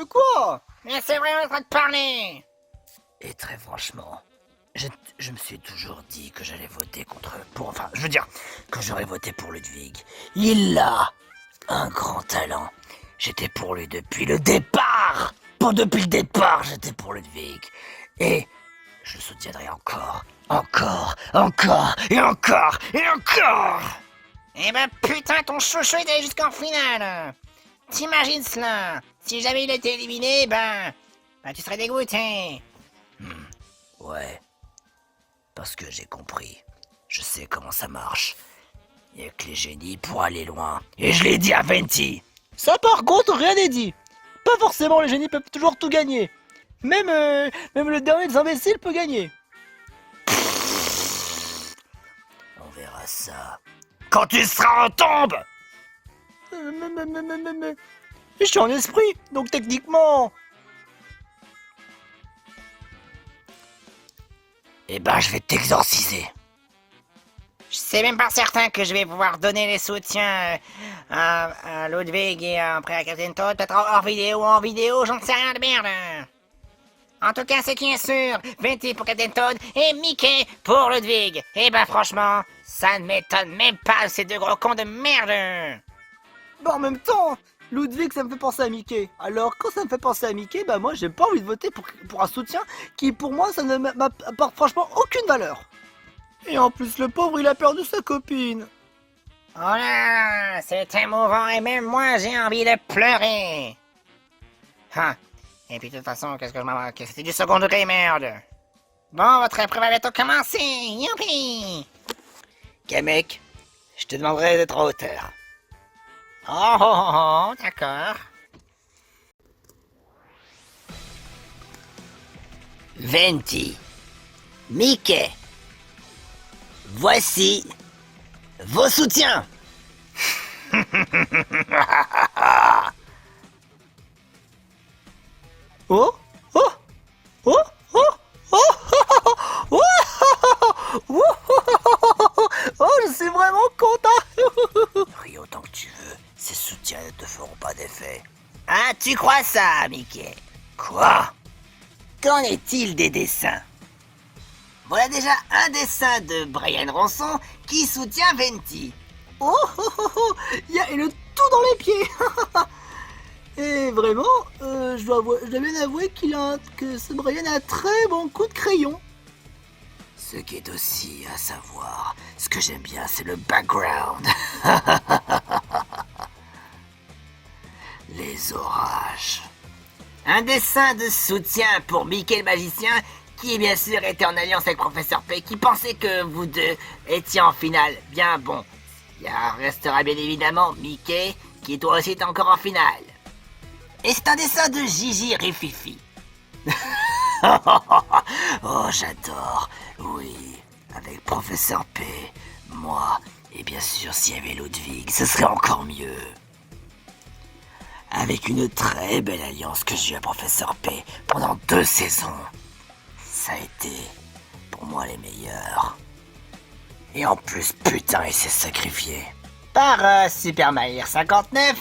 Quoi? Mais c'est vrai, on est en train de parler. Et très franchement, je me suis toujours dit que j'allais voter que j'aurais voté pour Ludwig. Il a un grand talent. J'étais pour lui depuis le départ. Depuis le départ, j'étais pour Ludwig. Et je le soutiendrai encore. Et encore. Eh ben putain, ton chouchou est allé jusqu'en finale. T'imagines cela? Si jamais il était éliminé, ben tu serais dégoûté. Ouais. Parce que j'ai compris. Je sais comment ça marche. Il y a que les génies pour aller loin. Et je l'ai dit à Venti. Ça par contre rien n'est dit. Pas forcément les génies peuvent toujours tout gagner. Même le dernier des imbéciles peut gagner. On verra ça. Quand tu seras en tombe! Mais... Je suis en esprit, donc techniquement... Eh ben, je vais t'exorciser. Je sais même pas certain que je vais pouvoir donner les soutiens à Ludwig et après à Captain Toad, peut-être hors vidéo ou en vidéo, j'en sais rien de merde. En tout cas, ce qui est sûr, 20 pour Captain Toad et Mickey pour Ludwig. Et ben franchement, ça ne m'étonne même pas ces deux gros cons de merde. Bah en même temps, Ludwig ça me fait penser à Mickey. Alors quand ça me fait penser à Mickey, bah moi j'ai pas envie de voter pour un soutien qui pour moi ça ne m'apporte franchement aucune valeur. Et en plus le pauvre il a perdu sa copine. Oh là, c'est émouvant et même moi j'ai envie de pleurer. Ah. Et puis de toute façon, qu'est-ce que je m'en que c'était du second degré, merde. Bon, votre épreuve va bientôt commencer. Youpi! Kamek, je te demanderai d'être en hauteur. Oh, oh, oh, oh, d'accord. Venti, Mickey, voici vos soutiens. Oh oh oh oh oh oh oh oh, je suis vraiment content. Ris autant que tu veux, ces soutiens ne te feront pas d'effet. Ah, tu crois ça, Mickey? Quoi? Qu'en est-il des dessins? Voilà déjà un dessin de Brian Ronson qui soutient Venti. Oh oh oh oh, il a le tout dans les pieds. Et vraiment, je dois bien avouer que ce Brian a un très bon coup de crayon. Ce qui est aussi à savoir, ce que j'aime bien, c'est le background. Les orages. Un dessin de soutien pour Mickey le magicien, qui bien sûr était en alliance avec Professeur P, qui pensait que vous deux étiez en finale. Bien bon, il restera bien évidemment Mickey, qui toi aussi est encore en finale. Et c'est un dessin de Gigi Rififi. Oh, j'adore. Oui, avec Professeur P, moi, et bien sûr s'il y avait Ludwig, ce serait encore mieux. Avec une très belle alliance que j'ai eu à Professeur P pendant 2 saisons. Ça a été, pour moi, les meilleurs. Et en plus, putain, il s'est sacrifié. Par Super Mario 59,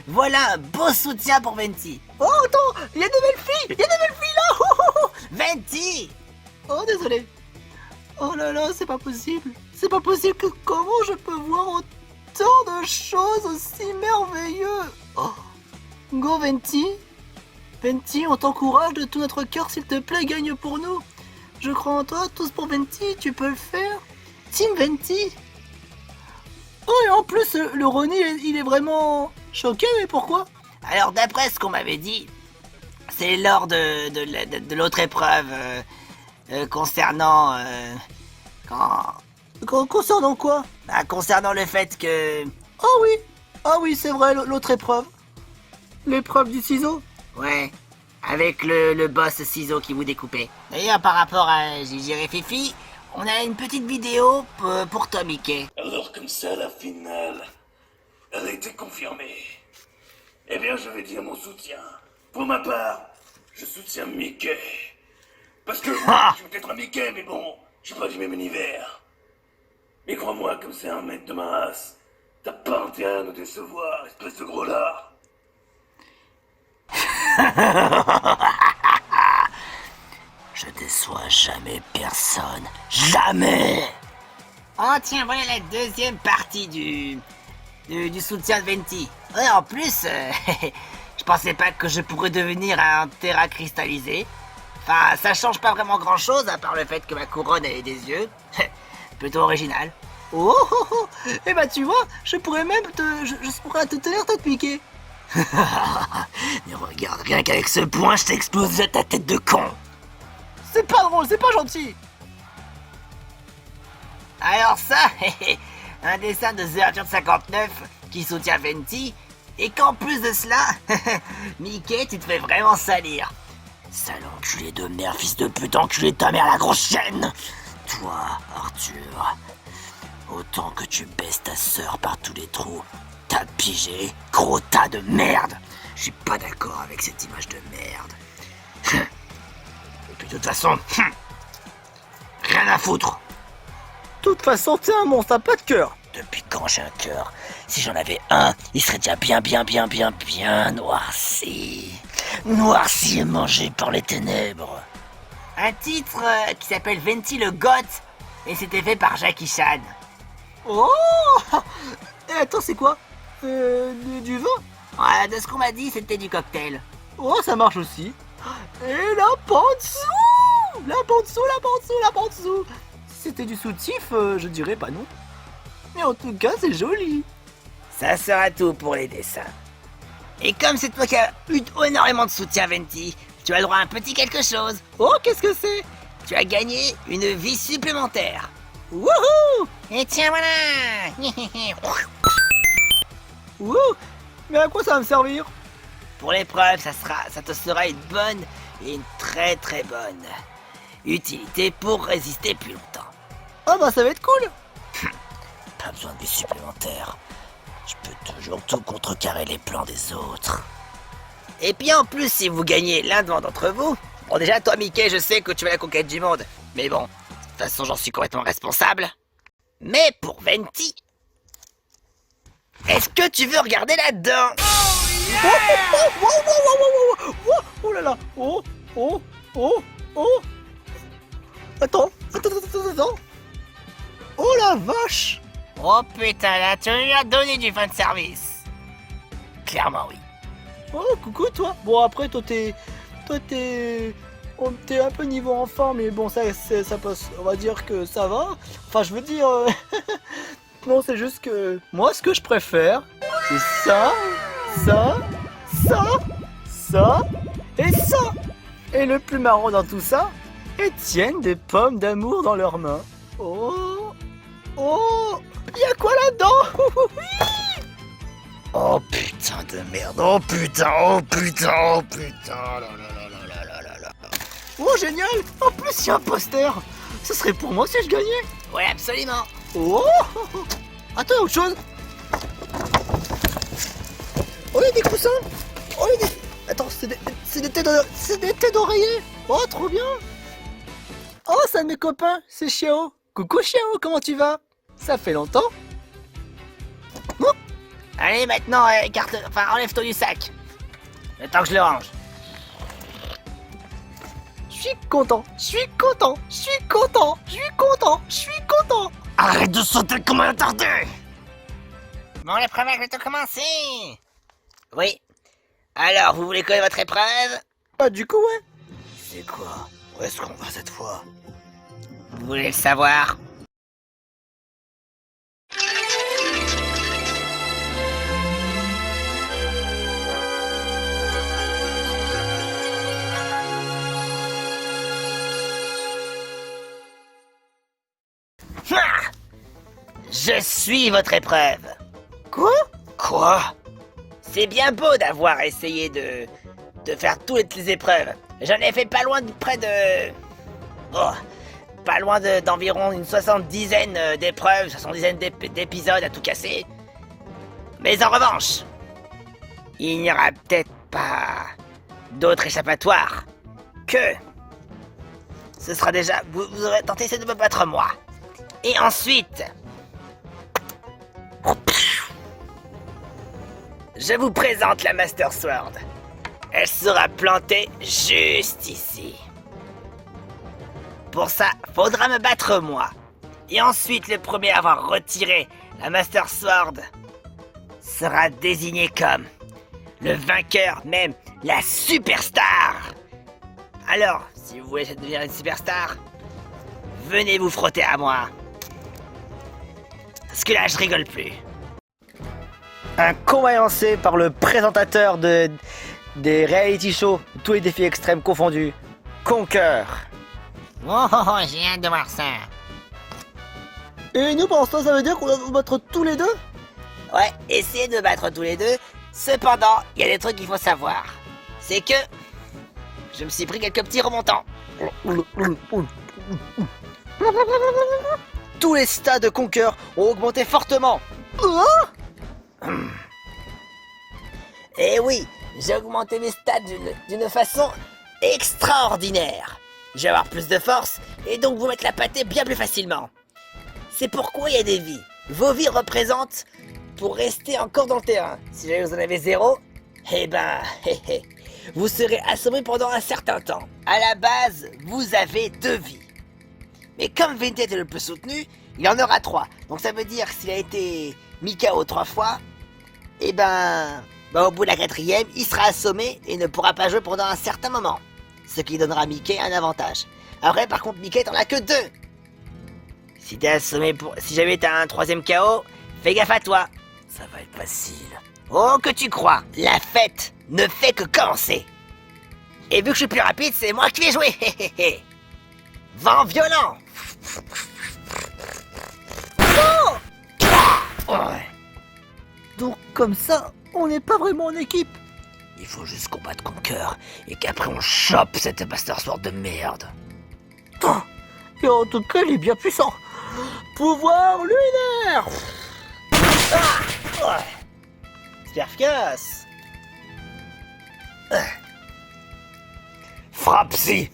voilà un beau soutien pour Venti. Oh attends, il y a de belles filles, il y a de belles filles là. Oh, oh, oh. Venti! Oh désolé. Oh là là, c'est pas possible. C'est pas possible que comment je peux voir autant de choses aussi merveilleuses. Oh. Go Venti. Venti, on t'encourage de tout notre cœur, s'il te plaît, gagne pour nous. Je crois en toi, tous pour Venti, tu peux le faire. Team Venti. Oh et en plus, le Ronnie, il est vraiment choqué, mais pourquoi? Alors d'après ce qu'on m'avait dit, c'est lors de l'autre épreuve concernant... Concernant quoi? concernant le fait que... Ah oui, c'est vrai, l'autre épreuve. L'épreuve du ciseau. Ouais, avec le boss ciseau qui vous découpait. D'ailleurs, par rapport à Gigi et Fifi, on a une petite vidéo pour toi, Mickey. Alors comme ça, la finale, elle a été confirmée. Eh bien, je vais dire mon soutien. Pour ma part, je soutiens Mickey. Parce que Ah. je suis peut-être un Mickey, mais bon, je suis pas du même univers. Mais crois-moi, comme c'est un mec de ma race, t'as pas intérêt à nous décevoir, espèce de gros lard. Je déçois jamais personne. Jamais! Oh tiens, voilà la deuxième partie du soutien de Venti. Ouais, en plus, je pensais pas que je pourrais devenir un terrain cristallisé. Enfin, ça change pas vraiment grand chose, à part le fait que ma couronne ait des yeux. Plutôt original. Oh, oh, oh. Eh bah tu vois, je pourrais même je pourrais te tenir tête Mickey. Mais regarde, rien qu'avec ce point, je t'explose ta tête de con. C'est pas drôle, c'est pas gentil. Alors ça, un dessin de The Arthur 59 qui soutient Venti, et qu'en plus de cela, Mickey, tu te fais vraiment salir. Sale enculé de merde, fils de pute, enculé de ta mère, la grosse chienne. Toi, Arthur, autant que tu baisses ta sœur par tous les trous. T'as pigé, gros tas de merde. Je suis pas d'accord avec cette image de merde. Et puis de toute façon, rien à foutre. De toute façon, t'es un monstre, t'as pas de cœur. Depuis quand j'ai un cœur? Si j'en avais un, il serait déjà bien noirci. Noirci et mangé par les ténèbres. Un titre qui s'appelle Venti le Goth, et c'était fait par Jackie Chan. Oh. Et attends, c'est quoi? Du vin? Ouais, de ce qu'on m'a dit, c'était du cocktail. Oh, ça marche aussi. Et la pantsou. La pantsou. Si c'était du soutif, je dirais pas non. Mais en tout cas, c'est joli. Ça sera tout pour les dessins. Et comme c'est toi qui as eu énormément de soutien, Venti, tu as le droit à un petit quelque chose. Oh, qu'est-ce que c'est? Tu as gagné une vie supplémentaire. Wouhou! Et tiens, voilà. Wouh! Mais à quoi ça va me servir? Pour l'épreuve, ça te sera une bonne et une très bonne utilité pour résister plus longtemps. Ah bah ça va être cool. Pas besoin de vie supplémentaire. Je peux toujours tout contrecarrer les plans des autres. Et puis en plus, si vous gagnez l'un d'entre vous... Bon déjà, toi Mickey, je sais que tu vas à la conquête du monde. Mais bon, de toute façon, j'en suis complètement responsable. Mais pour Venti... Est-ce que tu veux regarder là-dedans? Oh là là. Oh. Attends. Oh la vache. Oh putain, là, tu lui as donné du fan service. Clairement oui. Oh coucou toi. Bon après toi t'es un peu niveau enfant, mais bon ça passe. On va dire que ça va. Enfin je veux dire. Non, c'est juste que moi, ce que je préfère, c'est ça et ça. Et le plus marrant dans tout ça, ils tiennent des pommes d'amour dans leurs mains. Oh, y a quoi là-dedans? Oh putain de merde, oh putain. Oh génial. En plus, il y a un poster. Ce serait pour moi si je gagnais. Ouais, absolument. Oh. Attends, autre chose. Oh, il y a des coussins. Oh, il y a des... Attends, c'est des têtes d'oreiller. Oh, trop bien. Oh, c'est un de mes copains, c'est Chiao. Coucou Chiao, comment tu vas? Ça fait longtemps. Oh. Allez, maintenant, enlève-toi du sac. Le temps que je le range. Je suis content. Arrête de sauter comme un attardé. Bon, l'épreuve va bientôt commencer. Oui. Alors, vous voulez connaître votre épreuve? Bah du coup, ouais. C'est quoi? Où est-ce qu'on va cette fois? Vous voulez le savoir? Je suis votre épreuve. Quoi? C'est bien beau d'avoir essayé de faire toutes les épreuves. J'en ai fait pas loin d'environ une 70aine d'épreuves, 70aine d'épisodes à tout casser. Mais en revanche, il n'y aura peut-être pas d'autre échappatoire que... Ce sera déjà... Vous aurez tenté de me battre moi. Et ensuite... Je vous présente la Master Sword. Elle sera plantée juste ici. Pour ça, faudra me battre moi. Et ensuite, le premier à avoir retiré la Master Sword sera désigné comme le vainqueur, même la superstar. Alors, si vous voulez devenir une superstar, venez vous frotter à moi. Parce que là, je rigole plus. Un combat lancé par le présentateur des reality shows, tous les défis extrêmes confondus, Conquer. Oh, j'ai hâte de voir ça. Et nous, pendant ce temps, ça veut dire qu'on va vous battre tous les deux? Ouais, essayez de me battre tous les deux. Cependant, il y a des trucs qu'il faut savoir. C'est que... Je me suis pris quelques petits remontants. Tous les stats de Conquer ont augmenté fortement. Eh oui, j'ai augmenté mes stats d'une façon extraordinaire. Je vais avoir plus de force et donc vous mettre la pâtée bien plus facilement. C'est pourquoi il y a des vies. Vos vies représentent pour rester encore dans le terrain. Si jamais vous en avez 0, eh ben, vous serez assommé pendant un certain temps. À la base, vous avez 2 vies. Mais comme Venti était le plus soutenu, il en aura 3. Donc ça veut dire que s'il a été mis KO 3 fois, eh ben, au bout de la 4e, il sera assommé et ne pourra pas jouer pendant un certain moment. Ce qui donnera à Mickey un avantage. Après, par contre, Mickey, t'en as que 2. Si t'es assommé si jamais t'as un 3e KO, fais gaffe à toi. Ça va être facile. Oh, que tu crois. La fête ne fait que commencer. Et vu que je suis plus rapide, c'est moi qui vais jouer. Vent violent. Oh. Donc comme ça, on n'est pas vraiment en équipe. Il faut juste combattre Conquer et qu'après on chope cette Master Sword de merde. Oh, et en tout cas, il est bien puissant. Pouvoir lunaire. Sperfias. Frappe-si.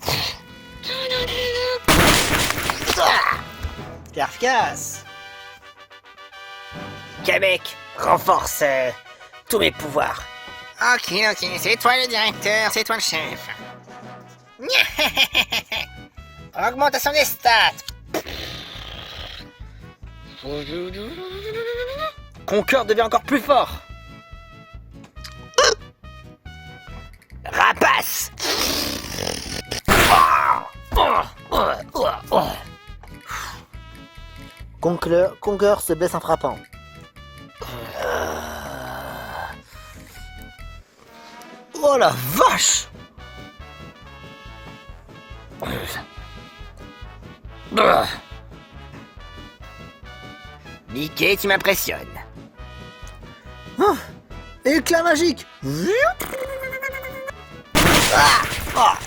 Sperfias. Kamek, renforce tous mes pouvoirs. Ok, c'est toi le directeur, c'est toi le chef. Augmentation des stats. Conquer devient encore plus fort. Rapace. Conquer se blesse en frappant. Oh la vache! Mickey, tu m'impressionnes. Éclat magique!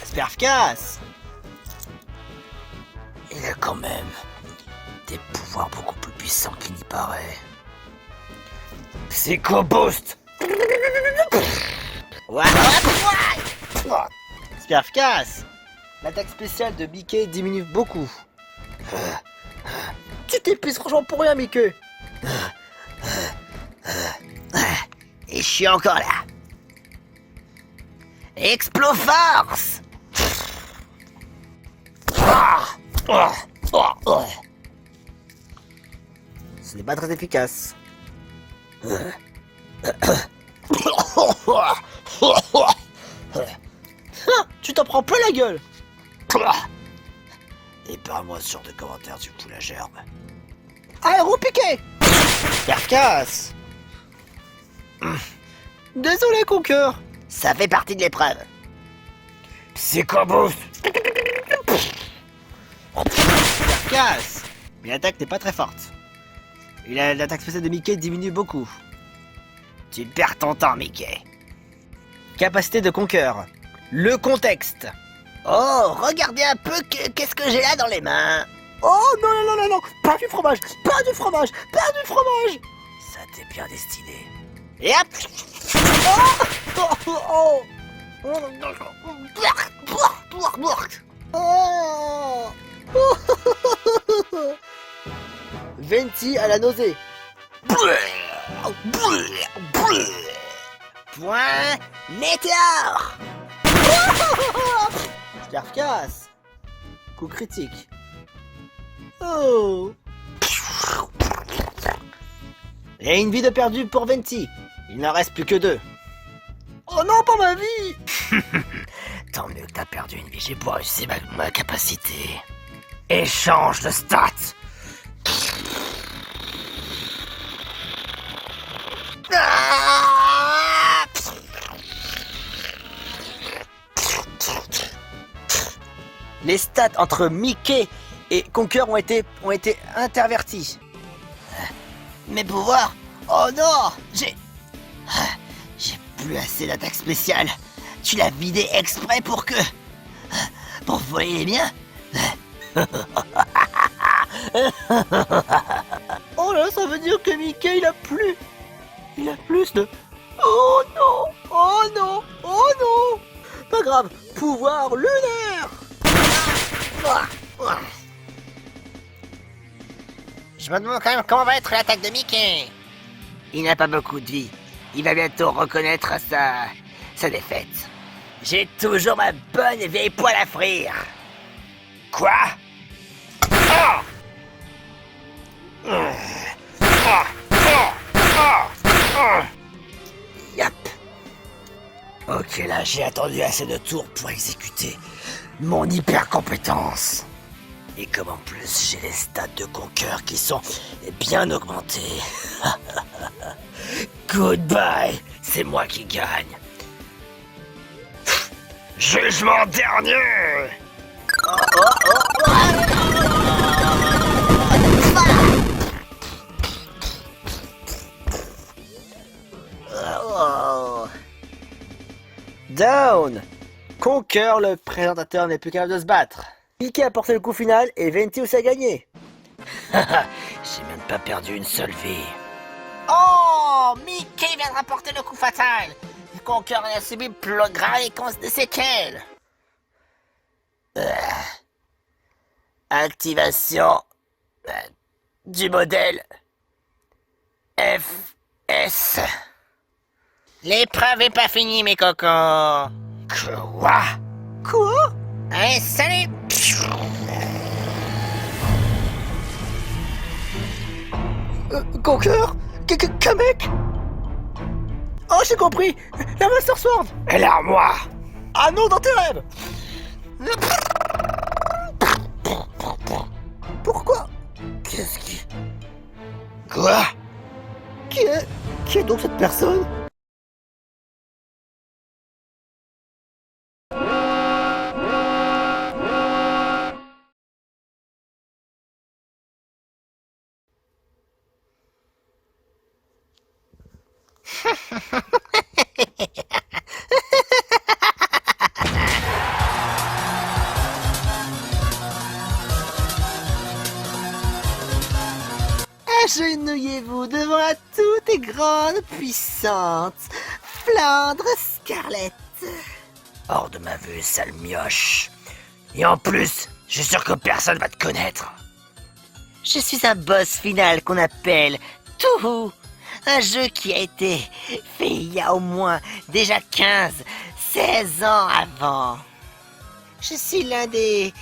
Sperfias. Il a quand même des pouvoirs beaucoup plus puissants qu'il n'y paraît. Psycho Boost. Sperfias! L'attaque spéciale de Mickey diminue beaucoup. Tu t'épuises franchement pour rien, Mickey! Et je suis encore là. Exploforce. Ce n'est pas très efficace. Tu t'en prends plein la gueule! Épargne-moi ce genre de commentaires, tu fous la gerbe. Aéro piqué! Sperfias. Désolé, Conquer! Ça fait partie de l'épreuve. Psycho Boost. Sperfias! Mais l'attaque n'est pas très forte. Et l'attaque spéciale de Mickey diminue beaucoup. Tu perds ton temps, Mickey. Capacité de Conquer. Le contexte. Oh, regardez un peu qu'est-ce que j'ai là dans les mains. Oh non, pas du fromage, pas du fromage, pas du fromage. Ça t'est bien destiné. Et hop. Venti à la nausée. Point météore. Sperfias. Coup critique. Oh. Et une vie de perdu pour Venti. Il n'en reste plus que 2. Oh non, pas ma vie. Tant mieux que t'as perdu une vie, j'ai beau réussir ma capacité. Échange de stats. Les stats entre Mickey et Conquer ont été intervertis. Mes pouvoirs. Oh non, j'ai plus assez d'attaque spéciale. Tu l'as vidé exprès pour que pour voler les miens? Oh là, ça veut dire que Mickey, il a plus de... Oh non! Oh non! Oh non! Pas grave, pouvoir lunaire! Je me demande quand même comment va être l'attaque de Mickey. Il n'a pas beaucoup de vie. Il va bientôt reconnaître sa défaite. J'ai toujours ma bonne vieille poêle à frire. Quoi? Yap. Ok, là, j'ai attendu assez de tours pour exécuter mon hyper compétence. Et comme en plus j'ai les stats de Conquer qui sont bien augmentés. Goodbye, c'est moi qui gagne. Jugement dernier. Down! Conquer, le présentateur, n'est plus capable de se battre. Mickey a porté le coup final et Ventus a gagné. J'ai même pas perdu une seule vie. Oh, Mickey vient de rapporter le coup fatal. Le Conquer a subi plus grave de séquelles. Activation du modèle FS. L'épreuve est pas finie, mes cocos. Quoi? Quoi? Allez, salut! Conquer? Qu'un mec? Oh, j'ai compris! La Master Sword! Elle est à moi. Ah non, dans tes rêves! Pourquoi? Qu'est-ce qui... Quoi? Qui est donc cette personne? Agenouillez-vous devant la toute et grande puissante Flandre Scarlett. Hors de ma vue, sale mioche. Et en plus, je suis sûr que personne va te connaître. Je suis un boss final qu'on appelle Touhou. Un jeu qui a été fait il y a au moins déjà 16 ans avant. Je suis l'un des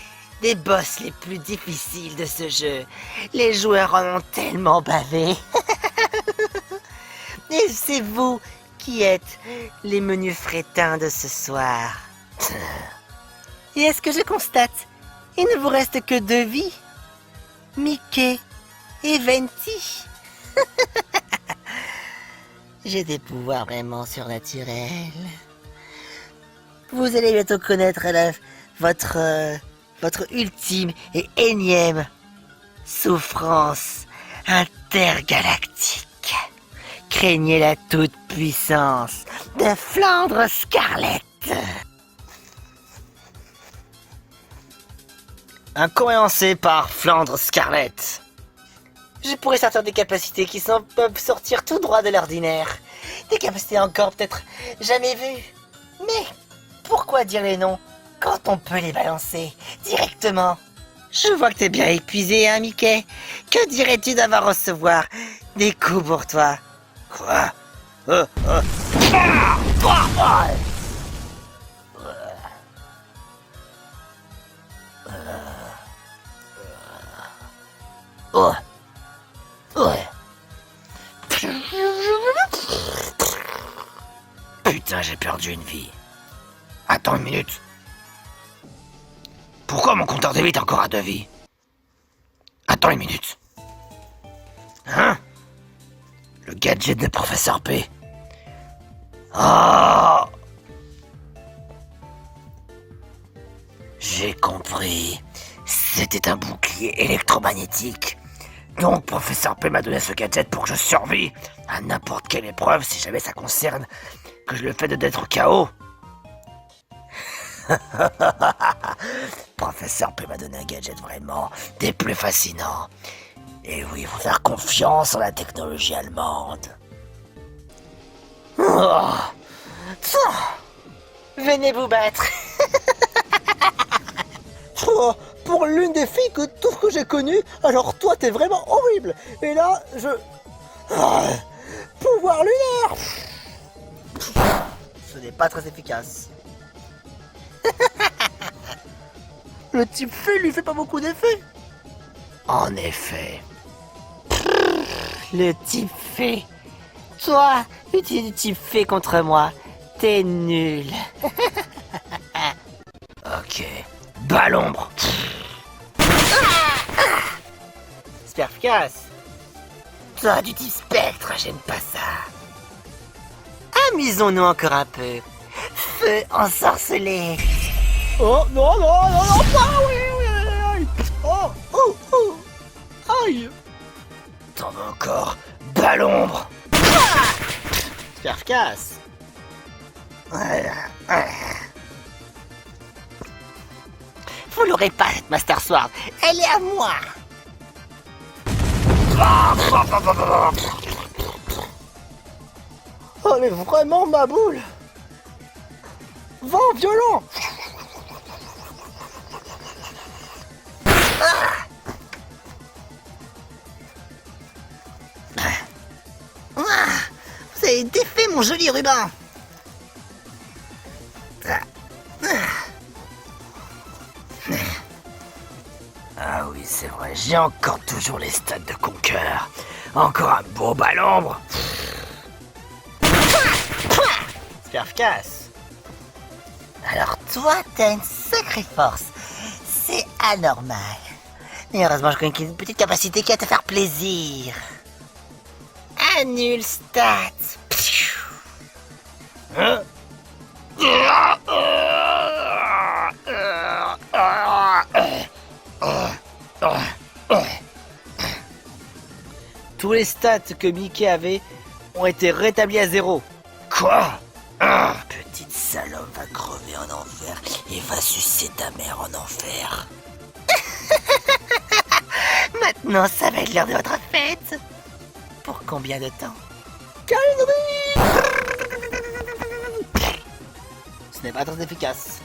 boss les plus difficiles de ce jeu. Les joueurs en ont tellement bavé. Et c'est vous qui êtes les menus frétins de ce soir. Et est-ce que je constate, il ne vous reste que 2 vies? Mickey et Venti. J'ai des pouvoirs vraiment surnaturels. Vous allez bientôt connaître votre ultime et énième souffrance intergalactique. Craignez la toute-puissance de Flandre Scarlett. Incohérencé par Flandre Scarlett. Je pourrais sortir des capacités qui peuvent sortir tout droit de l'ordinaire. Des capacités encore peut-être jamais vues. Mais pourquoi dire les noms quand on peut les balancer directement? Je vois que t'es bien épuisé, hein, Mickey? Que dirais-tu d'avoir recevoir des coups pour toi? Quoi? Oh. Ouais. Putain, j'ai perdu une vie. Attends une minute. Pourquoi mon compteur de vie est encore à 2 vies? Attends une minute. Hein? Le gadget de Professeur P. Oh! J'ai compris. C'était un bouclier électromagnétique. Donc, Professeur P m'a donné ce gadget pour que je survive à n'importe quelle épreuve si jamais ça concerne que je le fais d'être KO. Professeur peut m'a donné un gadget vraiment des plus fascinants. Et oui, faut faire confiance en la technologie allemande. Oh. Venez vous battre. Oh, pour l'une des filles que j'ai connues, alors toi t'es vraiment horrible. Et là, pouvoir lunaire. Ce n'est pas très efficace. Le type fait lui fait pas beaucoup d'effet. En effet. Le type fait. Toi, utilise le type fait contre moi. T'es nul. Ok. Bas l'ombre. Sperficas. Toi, du type spectre, j'aime pas ça. Amusons-nous encore un peu. Feu ensorcelé. Oh non, non, non, non, pas, oui, oui, aïe. Oh, oh, oh. Aïe. T'en veux encore. Bas l'ombre. Sperficas. Vous l'aurez pas, cette Master Sword. Elle est à moi. Oh, mais vraiment ma boule. Vent violent. Vous avez défait mon joli ruban. Ah oui, c'est vrai, j'ai encore toujours les stats de Conquer. Encore un beau bas l'ombre. Sperficas. Alors toi, t'as une sacrée force. C'est anormal. Mais heureusement, je connais une petite capacité qui va te faire plaisir. Annule stats. Hein? Tous les stats que Mickey avait ont été rétablis à 0. Quoi? Petite salope va crever en enfer et va sucer ta mère en enfer. Maintenant, ça va être l'heure de votre fête. Pour combien de temps? Ce n'est pas très efficace.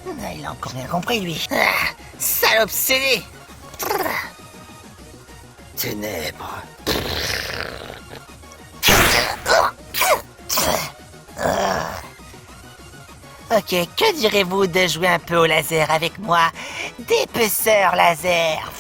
Ah, il a encore rien compris, lui. Ah, salope scellée. Ténèbres. Ok, que direz-vous de jouer un peu au laser avec moi? Dépeceur laser.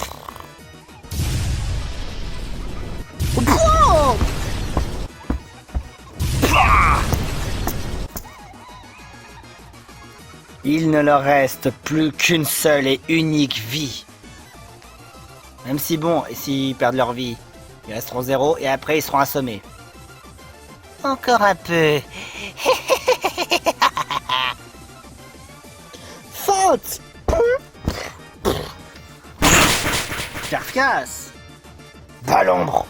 Il ne leur reste plus qu'une seule et unique vie. Même si bon, et s'ils perdent leur vie, ils resteront 0 et après ils seront assommés. Encore un peu. Faute. Sperficas. Bas l'ombre.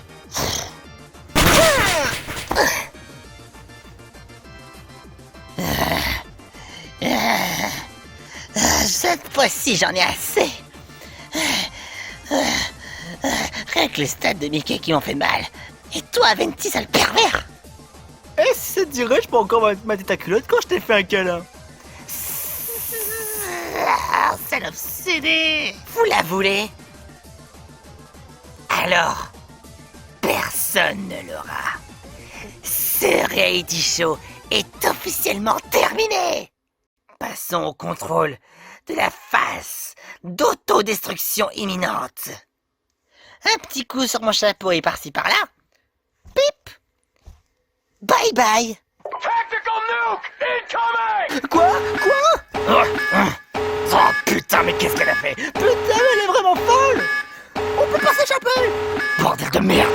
Cette fois-ci, j'en ai assez. Rien que les stats de Mickey qui m'ont fait mal. Et toi, Venti, sale pervers. Et si ça te dirait, je peux encore mater ta culotte quand je t'ai fait un câlin. Salope obsédé. Vous la voulez? Alors, personne ne l'aura. Ce reality show est officiellement terminé. Passons au contrôle de la phase d'autodestruction imminente. Un petit coup sur mon chapeau et par-ci par-là. Pip. Bye bye. Quoi? Oh putain, mais qu'est-ce qu'elle a fait? Putain, mais elle est vraiment folle! On peut pas s'échapper! Bordel de merde.